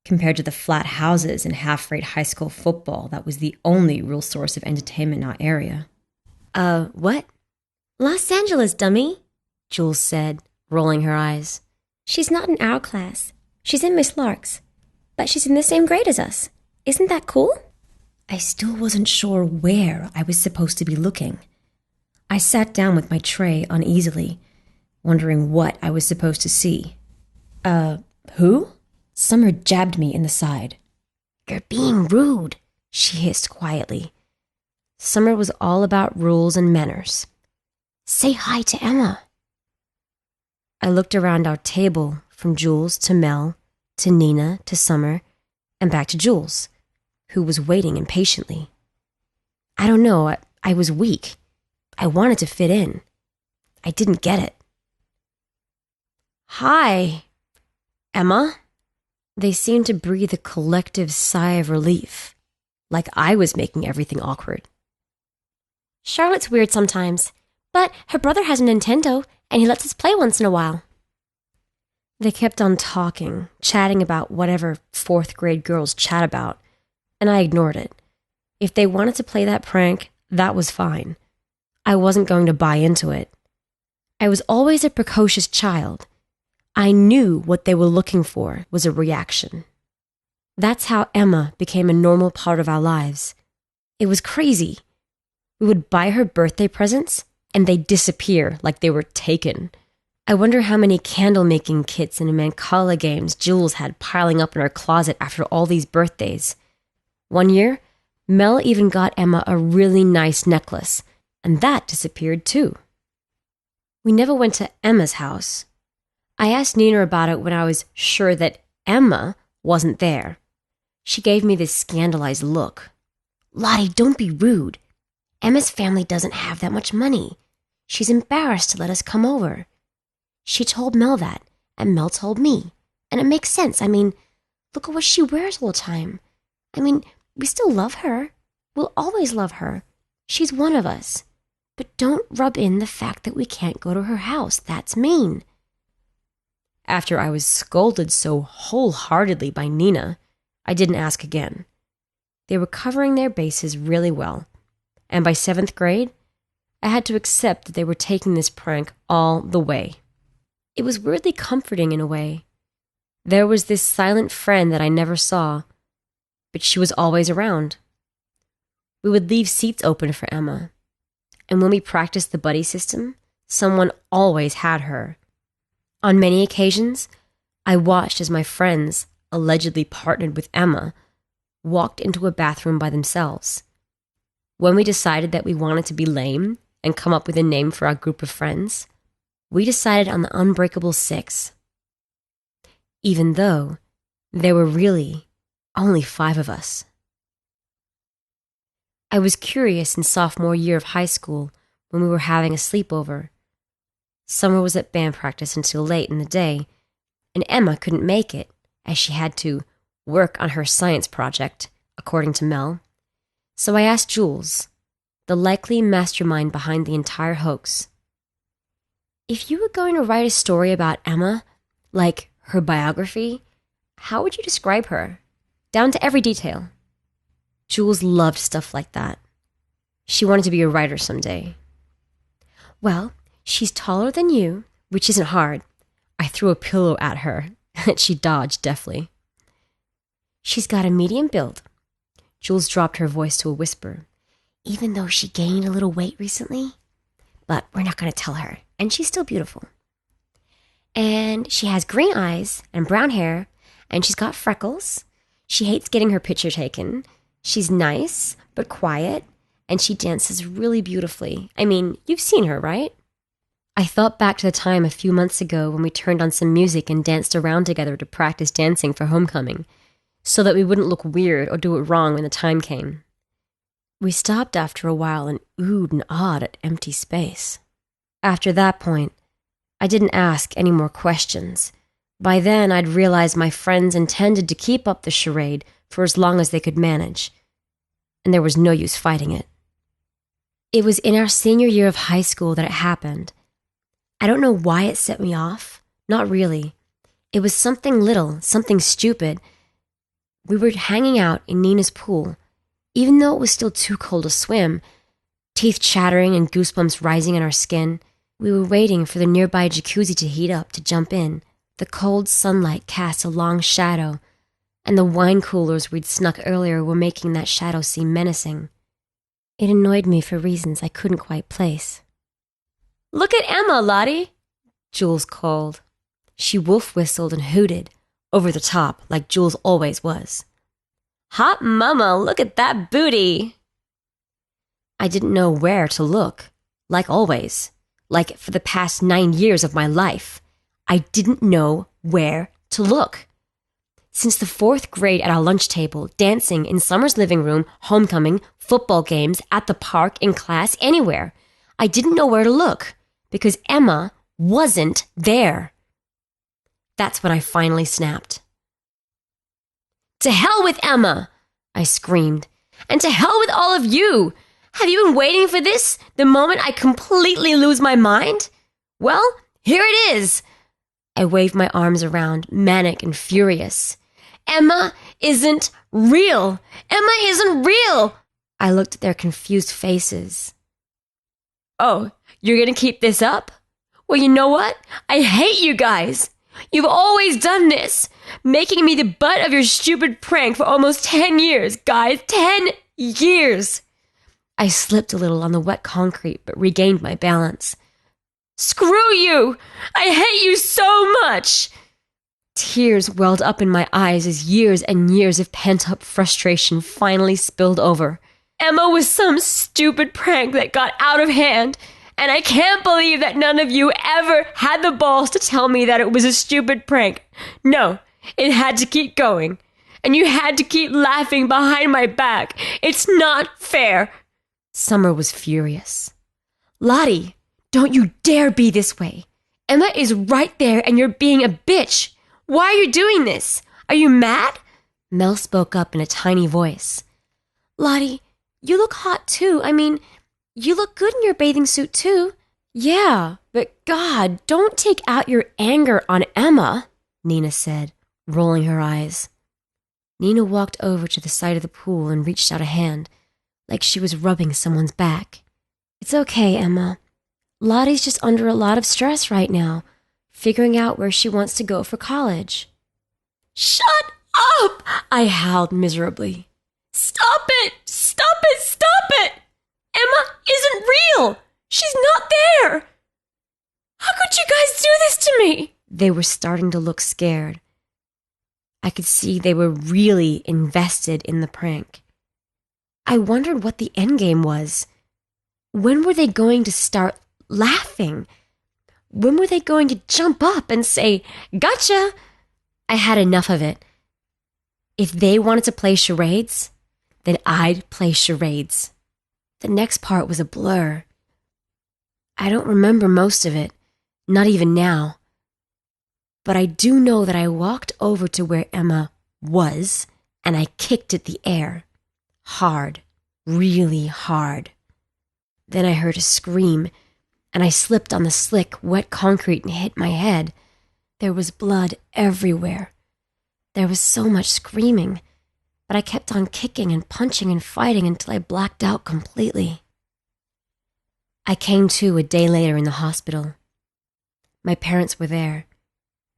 compared to the flat houses and half-rate high school football that was the only real source of entertainment in our area. What? Los Angeles, dummy, Jules said, rolling her eyes. She's not in our class. She's in Miss Lark's. But she's in the same grade as us. Isn't that cool? I still wasn't sure where I was supposed to be looking. I sat down with my tray uneasily, wondering what I was supposed to see. Who? Summer jabbed me in the side. You're being rude, she hissed quietly. Summer was all about rules and manners. Say hi to Emma. I looked around our table, from Jules to Mel, to Nina, to Summer, and back to Jules, who was waiting impatiently. I don't know, I was weak. I wanted to fit in. I didn't get it. Hi, Emma. They seemed to breathe a collective sigh of relief, like I was making everything awkward. Charlotte's weird sometimes, but her brother has a Nintendo, and he lets us play once in a while. They kept on talking, chatting about whatever fourth-grade girls chat about, and I ignored it. If they wanted to play that prank, that was fine. I wasn't going to buy into it. I was always a precocious child. I knew what they were looking for was a reaction. That's how Emma became a normal part of our lives. It was crazy. We would buy her birthday presents, and they'd disappear like they were taken. I wonder how many candle-making kits and Mancala games Jules had piling up in her closet after all these birthdays. One year, Mel even got Emma a really nice necklace, and that disappeared too. We never went to Emma's house. I asked Nina about it when I was sure that Emma wasn't there. She gave me this scandalized look. Lottie, don't be rude. Emma's family doesn't have that much money. She's embarrassed to let us come over. She told Mel that, and Mel told me. And it makes sense. I mean, look at what she wears all the time. I mean, we still love her. We'll always love her. She's one of us. But don't rub in the fact that we can't go to her house. That's mean. After I was scolded so wholeheartedly by Nina, I didn't ask again. They were covering their bases really well, and by 7th grade, I had to accept that they were taking this prank all the way. It was weirdly comforting in a way. There was this silent friend that I never saw, but she was always around. We would leave seats open for Emma, and when we practiced the buddy system, someone always had her. On many occasions, I watched as my friends, allegedly partnered with Emma, walked into a bathroom by themselves. When we decided that we wanted to be lame and come up with a name for our group of friends, we decided on the Unbreakable Six. Even though there were really only 5 of us. I was curious in sophomore year of high school when we were having a sleepover. Summer was at band practice until late in the day, and Emma couldn't make it, as she had to work on her science project, according to Mel. So I asked Jules, the likely mastermind behind the entire hoax, if you were going to write a story about Emma, like her biography, how would you describe her? Down to every detail. Jules loved stuff like that. She wanted to be a writer someday. Well, she's taller than you, which isn't hard. I threw a pillow at her, and she dodged deftly. She's got a medium build. Jules dropped her voice to a whisper. Even though she gained a little weight recently. But we're not going to tell her, and she's still beautiful. And she has green eyes and brown hair, and she's got freckles. She hates getting her picture taken. She's nice, but quiet, and she dances really beautifully. I mean, you've seen her, right? I thought back to the time a few months ago when we turned on some music and danced around together to practice dancing for homecoming, so that we wouldn't look weird or do it wrong when the time came. We stopped after a while and oohed and awed at empty space. After that point, I didn't ask any more questions. By then, I'd realized my friends intended to keep up the charade for as long as they could manage, and there was no use fighting it. It was in our senior year of high school that it happened. I don't know why it set me off. Not really. It was something little, something stupid, We were hanging out in Nina's pool, even though it was still too cold to swim, teeth chattering and goosebumps rising in our skin. We were waiting for the nearby jacuzzi to heat up to jump in. The cold sunlight cast a long shadow, and the wine coolers we'd snuck earlier were making that shadow seem menacing. It annoyed me for reasons I couldn't quite place. "Look at Emma, Lottie," Jules called. She wolf whistled and hooted, over the top, like Jules always was. "Hot mama, look at that booty." I didn't know where to look, like always. Like for the past 9 years of my life, I didn't know where to look. Since the 4th grade at our lunch table, dancing in Summer's living room, homecoming, football games, at the park, in class, anywhere, I didn't know where to look because Emma wasn't there. That's when I finally snapped. "To hell with Emma!" I screamed. "And to hell with all of you! Have you been waiting for this, the moment I completely lose my mind? Well, here it is!" I waved my arms around, manic and furious. "Emma isn't real! Emma isn't real!" I looked at their confused faces. "Oh, you're gonna keep this up? Well, you know what? I hate you guys! You've always done this, making me the butt of your stupid prank for almost 10 years, guys. 10 years! I slipped a little on the wet concrete, but regained my balance. "Screw you! I hate you so much!" Tears welled up in my eyes as years and years of pent-up frustration finally spilled over. Emma was some stupid prank that got out of hand, and I can't believe that none of you ever had the balls to tell me that it was a stupid prank. No, it had to keep going, and you had to keep laughing behind my back. It's not fair. Summer was furious. "Lottie, don't you dare be this way. Emma is right there and you're being a bitch. Why are you doing this? Are you mad?" Mel spoke up in a tiny voice. "Lottie, you look hot too. I mean, you look good in your bathing suit too." "Yeah, but God, don't take out your anger on Emma," Nina said, rolling her eyes. Nina walked over to the side of the pool and reached out a hand, like she was rubbing someone's back. "It's okay, Emma. Lottie's just under a lot of stress right now, figuring out where she wants to go for college." "Shut up!" I howled miserably. "Stop it! Stop it! Stop it! Emma isn't real! She's not there! How could you guys do this to me?" They were starting to look scared. I could see they were really invested in the prank. I wondered what the endgame was. When were they going to start laughing? When were they going to jump up and say, "Gotcha"? I had enough of it. If they wanted to play charades, then I'd play charades. The next part was a blur. I don't remember most of it, not even now. But I do know that I walked over to where Emma was, and I kicked at the air. Hard, really hard. Then I heard a scream, and I slipped on the slick, wet concrete and hit my head. There was blood everywhere. There was so much screaming, but I kept on kicking and punching and fighting until I blacked out completely. I came to a day later in the hospital. My parents were there,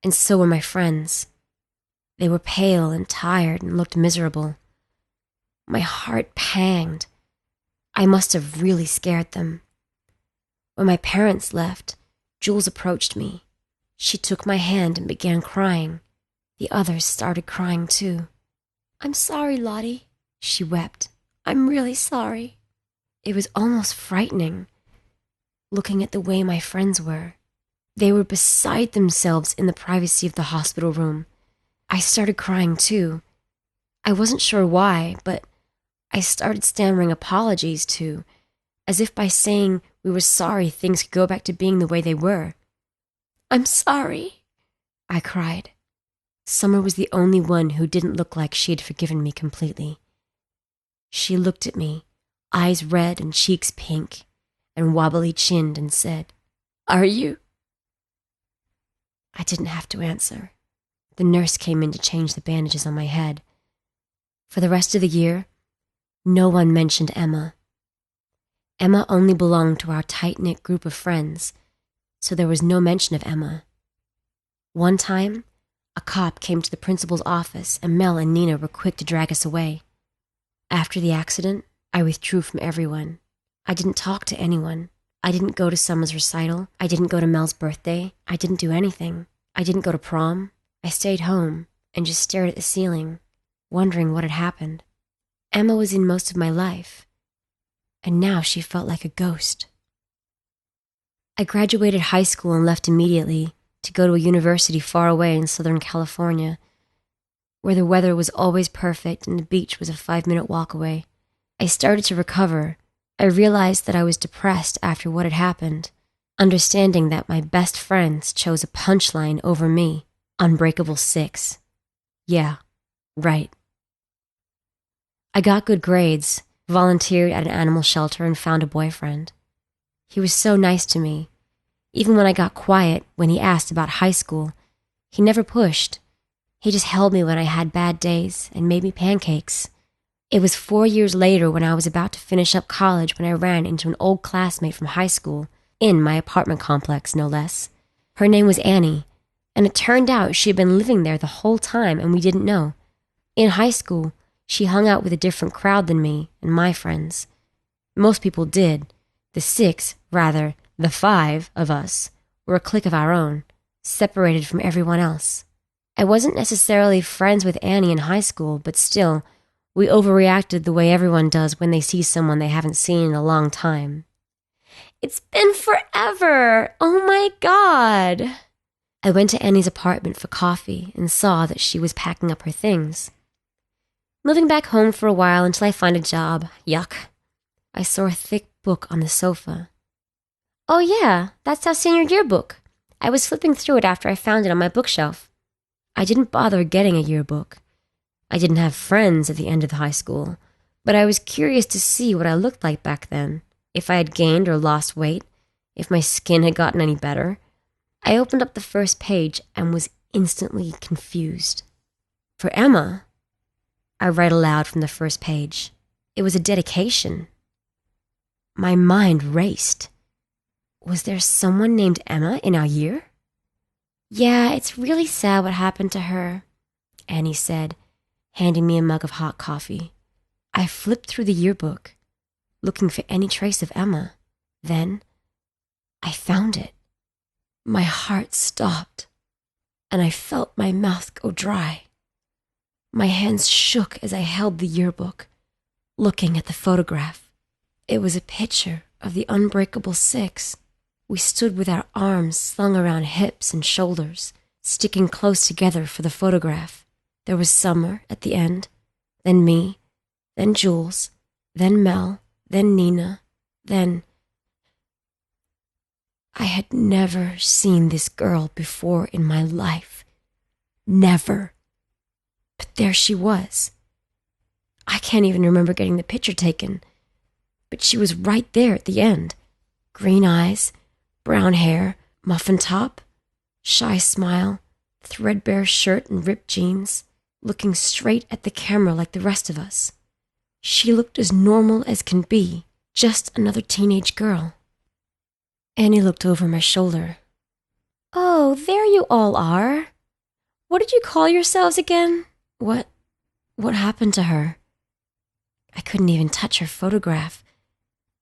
and so were my friends. They were pale and tired and looked miserable. My heart panged. I must have really scared them. When my parents left, Jules approached me. She took my hand and began crying. The others started crying too. "I'm sorry, Lottie," she wept. "I'm really sorry." It was almost frightening, looking at the way my friends were. They were beside themselves in the privacy of the hospital room. I started crying too. I wasn't sure why, but I started stammering apologies too, as if by saying we were sorry things could go back to being the way they were. "I'm sorry," I cried. Summer was the only one who didn't look like she had forgiven me completely. She looked at me, eyes red and cheeks pink, and wobbly-chinned, and said, "Are you?" I didn't have to answer. The nurse came in to change the bandages on my head. For the rest of the year, no one mentioned Emma. Emma only belonged to our tight-knit group of friends, so there was no mention of Emma. One time, a cop came to the principal's office and Mel and Nina were quick to drag us away. After the accident, I withdrew from everyone. I didn't talk to anyone. I didn't go to Summer's recital. I didn't go to Mel's birthday. I didn't do anything. I didn't go to prom. I stayed home and just stared at the ceiling, wondering what had happened. Emma was in most of my life, and now she felt like a ghost. I graduated high school and left immediately to go to a university far away in Southern California, where the weather was always perfect and the beach was a 5-minute walk away. I started to recover. I realized that I was depressed after what had happened, understanding that my best friends chose a punchline over me, Unbreakable 6. Yeah, right. I got good grades, volunteered at an animal shelter, and found a boyfriend. He was so nice to me. Even when I got quiet when he asked about high school, he never pushed. He just held me when I had bad days and made me pancakes. It was 4 years later when I was about to finish up college when I ran into an old classmate from high school, in my apartment complex, no less. Her name was Annie, and it turned out she had been living there the whole time and we didn't know. In high school, she hung out with a different crowd than me and my friends. Most people did. The 5 of us were a clique of our own, separated from everyone else. I wasn't necessarily friends with Annie in high school, but still, we overreacted the way everyone does when they see someone they haven't seen in a long time. It's been forever! Oh my God! I went to Annie's apartment for coffee and saw that she was packing up her things. Moving back home for a while until I find a job. Yuck. I saw a thick book on the sofa. Oh yeah, that's our senior yearbook. I was flipping through it after I found it on my bookshelf. I didn't bother getting a yearbook. I didn't have friends at the end of the high school, but I was curious to see what I looked like back then, if I had gained or lost weight, if my skin had gotten any better. I opened up the first page and was instantly confused. For Emma, I read aloud from the first page. It was a dedication. My mind raced. Was there someone named Emma in our year? Yeah, it's really sad what happened to her, Annie said, handing me a mug of hot coffee. I flipped through the yearbook, looking for any trace of Emma. Then, I found it. My heart stopped, and I felt my mouth go dry. My hands shook as I held the yearbook, looking at the photograph. It was a picture of the Unbreakable 6. We stood with our arms slung around hips and shoulders, sticking close together for the photograph. There was Summer at the end, then me, then Jules, then Mel, then Nina, then... I had never seen this girl before in my life. Never. But there she was. I can't even remember getting the picture taken, but she was right there at the end. Green eyes, brown hair, muffin top, shy smile, threadbare shirt and ripped jeans, looking straight at the camera like the rest of us. She looked as normal as can be, just another teenage girl. Annie looked over my shoulder. Oh, there you all are. What did you call yourselves again? What happened to her? I couldn't even touch her photograph.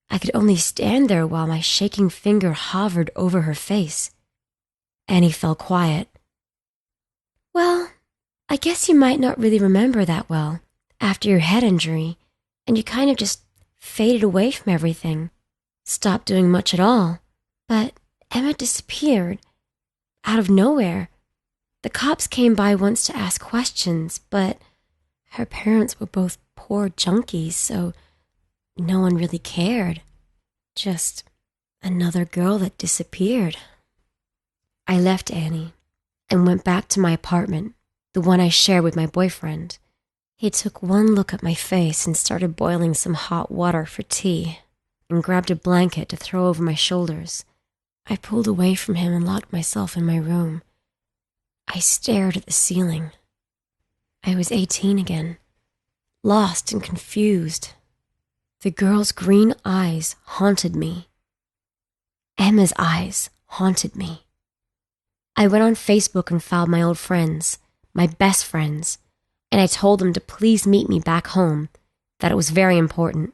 I could only stand there while my shaking finger hovered over her face. Annie fell quiet. Well, I guess you might not really remember that well after your head injury, and you kind of just faded away from everything. Stopped doing much at all. But Emma disappeared. Out of nowhere. The cops came by once to ask questions, but her parents were both poor junkies, so no one really cared. Just another girl that disappeared. I left Annie and went back to my apartment, the one I shared with my boyfriend. He took one look at my face and started boiling some hot water for tea and grabbed a blanket to throw over my shoulders. I pulled away from him and locked myself in my room. I stared at the ceiling. I was 18 again. lost and confused. The girl's green eyes haunted me. Emma's eyes haunted me. I went on Facebook and found my old friends, my best friends, and I told them to please meet me back home, that it was very important.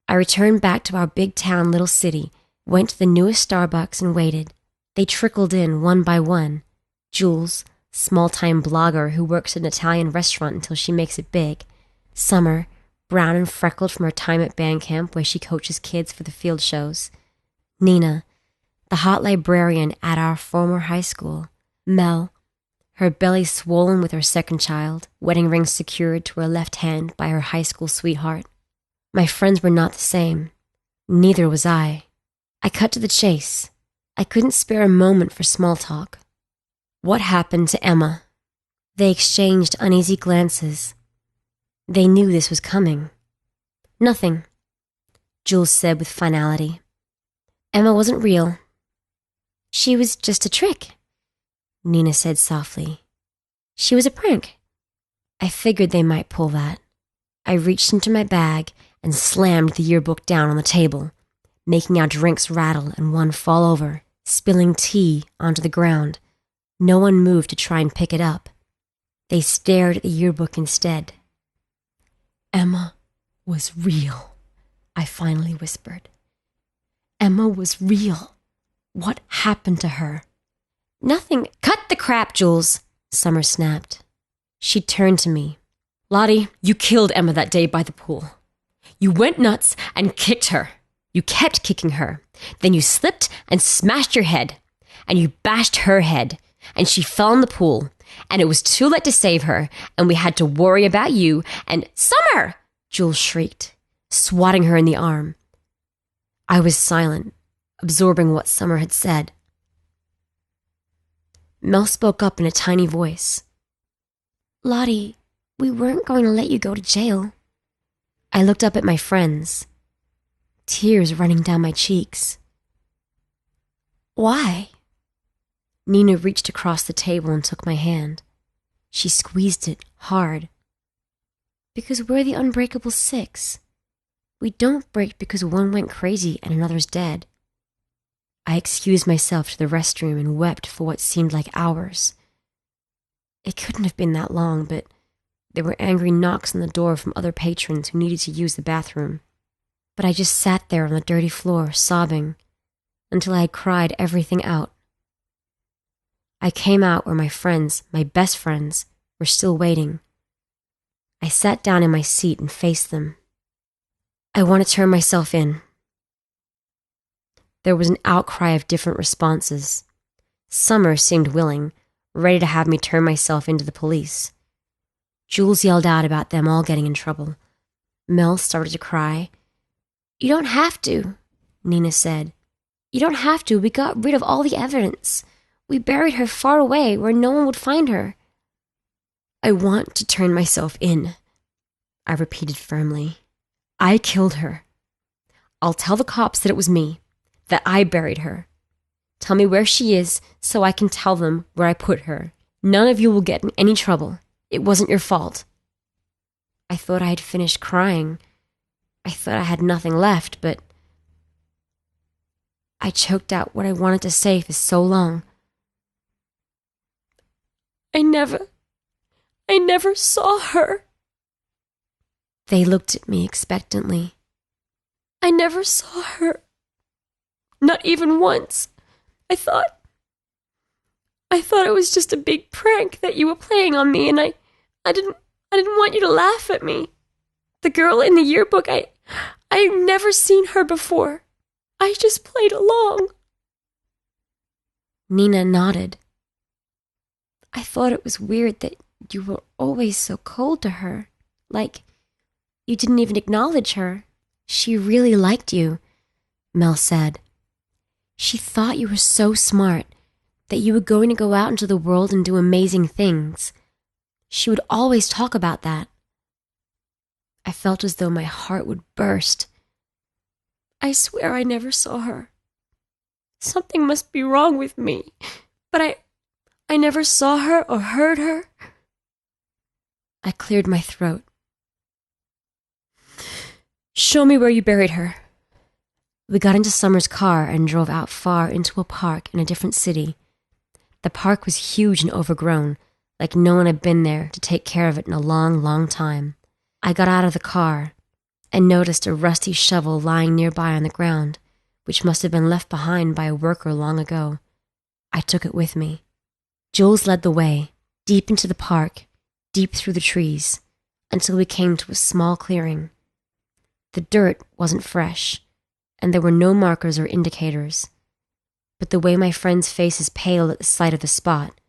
I returned back to our big town little city, went to the newest Starbucks and waited. They trickled in one by one. Jules, small-time blogger who works at an Italian restaurant until she makes it big. Summer, brown and freckled from her time at band camp where she coaches kids for the field shows. Nina, the hot librarian at our former high school. Mel, her belly swollen with her second child, wedding ring secured to her left hand by her high school sweetheart. My friends were not the same. Neither was I. I cut to the chase. I couldn't spare a moment for small talk. What happened to Emma? They exchanged uneasy glances. They knew this was coming. Nothing, Jules said with finality. Emma wasn't real. She was just a trick, Nina said softly. She was a prank. I figured they might pull that. I reached into my bag and slammed the yearbook down on the table, making our drinks rattle and one fall over, spilling tea onto the ground. No one moved to try and pick it up. They stared at the yearbook instead. Emma was real, I finally whispered. Emma was real. What happened to her? Nothing. Cut the crap, Jules, Summer snapped. She turned to me. Lottie, you killed Emma that day by the pool. You went nuts and kicked her. You kept kicking her. Then you slipped and smashed your head. And you bashed her head. And she fell in the pool. And it was too late to save her. And we had to worry about you. And Summer! Jules shrieked, swatting her in the arm. I was silent, absorbing what Summer had said. Mel spoke up in a tiny voice. Lottie, we weren't going to let you go to jail. I looked up at my friends, tears running down my cheeks. Why? Nina reached across the table and took my hand. She squeezed it hard. Because we're the unbreakable six. We don't break because one went crazy and another's dead. I excused myself to the restroom and wept for what seemed like hours. It couldn't have been that long, but there were angry knocks on the door from other patrons who needed to use the bathroom. But I just sat there on the dirty floor, sobbing, until I had cried everything out. I came out where my friends, my best friends, were still waiting. I sat down in my seat and faced them. I want to turn myself in. There was an outcry of different responses. Summer seemed willing, ready to have me turn myself into the police. Jules yelled out about them all getting in trouble. Mel started to cry. You don't have to, Nina said. You don't have to. We got rid of all the evidence. We buried her far away where no one would find her. I want to turn myself in, I repeated firmly. I killed her. I'll tell the cops that it was me, that I buried her. Tell me where she is so I can tell them where I put her. None of you will get in any trouble. It wasn't your fault. I thought I had finished crying. I thought I had nothing left, but I choked out what I wanted to say for so long. I never saw her. They looked at me expectantly. I never saw her. Not even once. I thought it was just a big prank that you were playing on me, and I didn't want you to laugh at me. The girl in the yearbook, I've never seen her before. I just played along. Nina nodded. I thought it was weird that you were always so cold to her, like you didn't even acknowledge her. She really liked you, Mel said. She thought you were so smart, that you were going to go out into the world and do amazing things. She would always talk about that. I felt as though my heart would burst. I swear I never saw her. Something must be wrong with me, but I never saw her or heard her. I cleared my throat. Show me where you buried her. We got into Summer's car and drove out far into a park in a different city. The park was huge and overgrown, like no one had been there to take care of it in a long, long time. I got out of the car and noticed a rusty shovel lying nearby on the ground, which must have been left behind by a worker long ago. I took it with me. Jules led the way, deep into the park, deep through the trees, until we came to a small clearing. The dirt wasn't fresh, and there were no markers or indicators. But the way my friends' faces paled at the sight of the spot,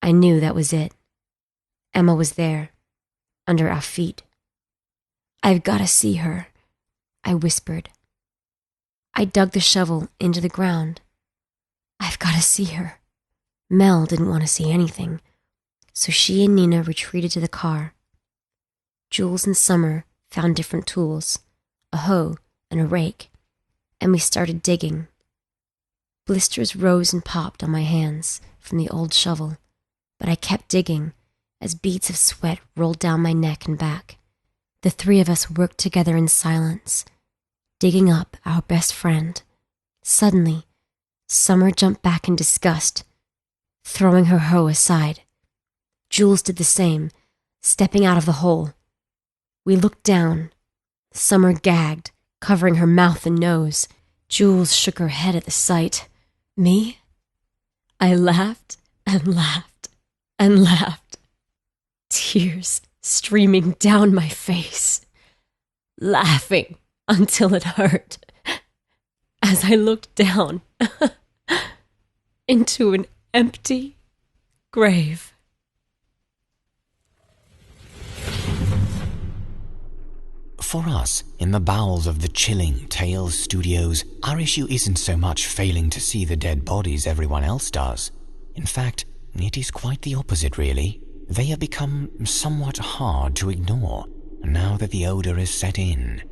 I knew that was it. Emma was there, under our feet. "I've got to see her," I whispered. I dug the shovel into the ground. "I've got to see her." Mel didn't want to see anything, so she and Nina retreated to the car. Jules and Summer found different tools, a hoe and a rake, and we started digging. Blisters rose and popped on my hands from the old shovel, but I kept digging as beads of sweat rolled down my neck and back. The three of us worked together in silence, digging up our best friend. Suddenly, Summer jumped back in disgust, throwing her hoe aside. Jules did the same, stepping out of the hole. We looked down. Summer gagged, covering her mouth and nose. Jules shook her head at the sight. Me? I laughed and laughed and laughed, tears streaming down my face, laughing until it hurt, as I looked down into an empty grave. For us, in the bowels of the Chilling Tales studios, our issue isn't so much failing to see the dead bodies everyone else does. In fact, it is quite the opposite, really. They have become somewhat hard to ignore, now that the odor is set in.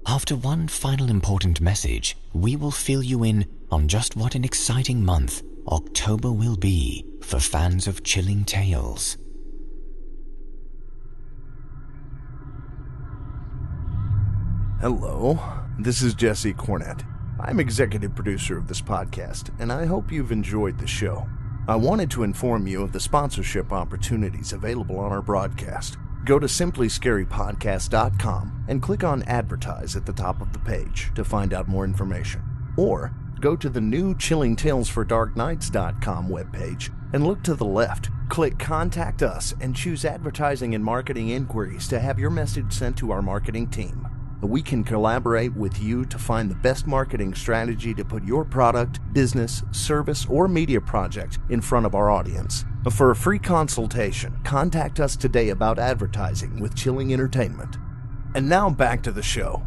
After one final important message, we will fill you in on just what an exciting month October will be for fans of Chilling Tales. Hello, this is Jesse Cornett. I'm executive producer of this podcast, and I hope you've enjoyed the show. I wanted to inform you of the sponsorship opportunities available on our broadcast. Go to simplyscarypodcast.com and click on Advertise at the top of the page to find out more information. Or go to the new chillingtalesfordarknights.com webpage and look to the left. Click Contact Us and choose Advertising and Marketing Inquiries to have your message sent to our marketing team. We can collaborate with you to find the best marketing strategy to put your product, business, service, or media project in front of our audience. For a free consultation, contact us today about advertising with Chilling Entertainment. And now back to the show.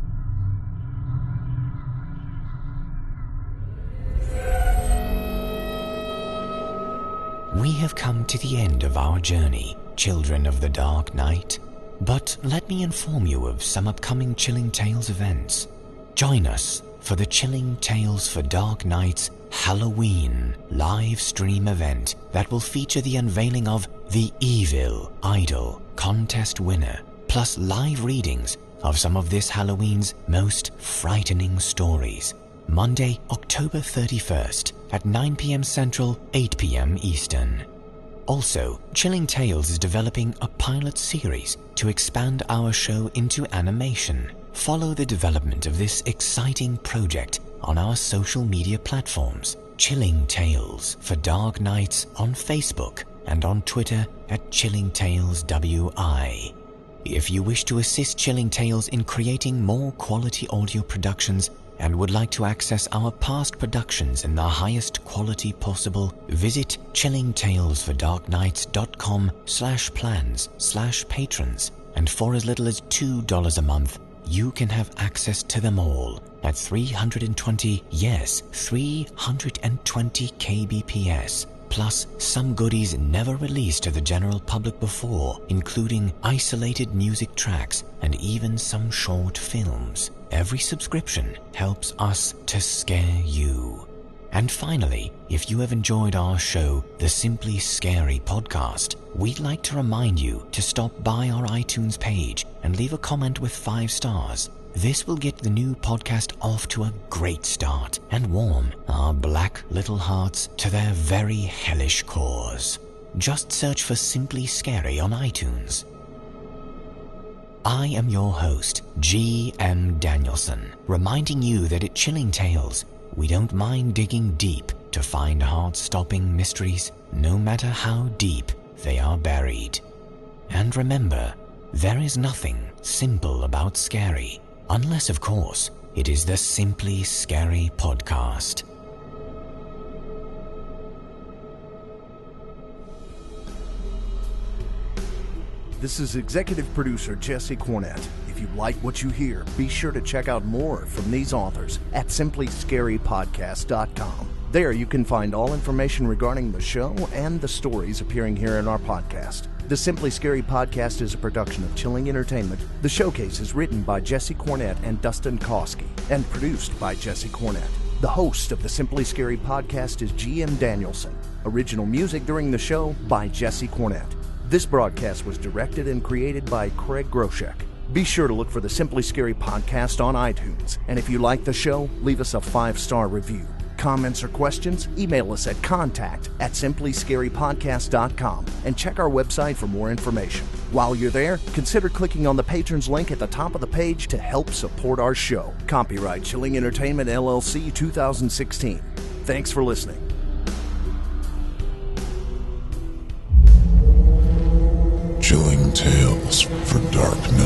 We have come to the end of our journey, children of the Dark Night. But let me inform you of some upcoming Chilling Tales events. Join us for the Chilling Tales for Dark Nights Halloween live stream event that will feature the unveiling of the Evil Idol contest winner, plus live readings of some of this Halloween's most frightening stories. Monday, October 31st at 9 p.m. Central, 8 p.m. Eastern. Also, Chilling Tales is developing a pilot series to expand our show into animation. Follow the development of this exciting project on our social media platforms. Chilling Tales for Dark Nights on Facebook and on Twitter at Chilling Tales WI. If you wish to assist Chilling Tales in creating more quality audio productions and would like to access our past productions in the highest quality possible, visit chillingtalesfordarknights.com/plans/patrons, and for as little as $2 a month, you can have access to them all at 320 kbps, plus some goodies never released to the general public before, including isolated music tracks and even some short films. Every subscription helps us to scare you. And finally, if you have enjoyed our show, the Simply Scary Podcast, we'd like to remind you to stop by our iTunes page and leave a comment with 5 stars. This will get the new podcast off to a great start and warm our black little hearts to their very hellish cores. Just search for Simply Scary on iTunes. I am your host, G.M. Danielson, reminding you that at Chilling Tales, we don't mind digging deep to find heart-stopping mysteries, no matter how deep they are buried. And remember, there is nothing simple about scary, unless, of course, it is the Simply Scary podcast. This is executive producer Jesse Cornett. If you like what you hear, be sure to check out more from these authors at simplyscarypodcast.com. There you can find all information regarding the show and the stories appearing here in our podcast. The Simply Scary Podcast is a production of Chilling Entertainment. The Showcase is written by Jesse Cornett and Dustin Kosky and produced by Jesse Cornett. The host of the Simply Scary Podcast is G.M. Danielson. Original music during the show by Jesse Cornett. This broadcast was directed and created by Craig Groshek. Be sure to look for the Simply Scary Podcast on iTunes. And if you like the show, leave us a 5-star review. Comments or questions? Email us at contact@simplyscarypodcast.com and check our website for more information. While you're there, consider clicking on the patrons link at the top of the page to help support our show. Copyright Chilling Entertainment LLC 2016. Thanks for listening. Chilling Tales for Dark Night.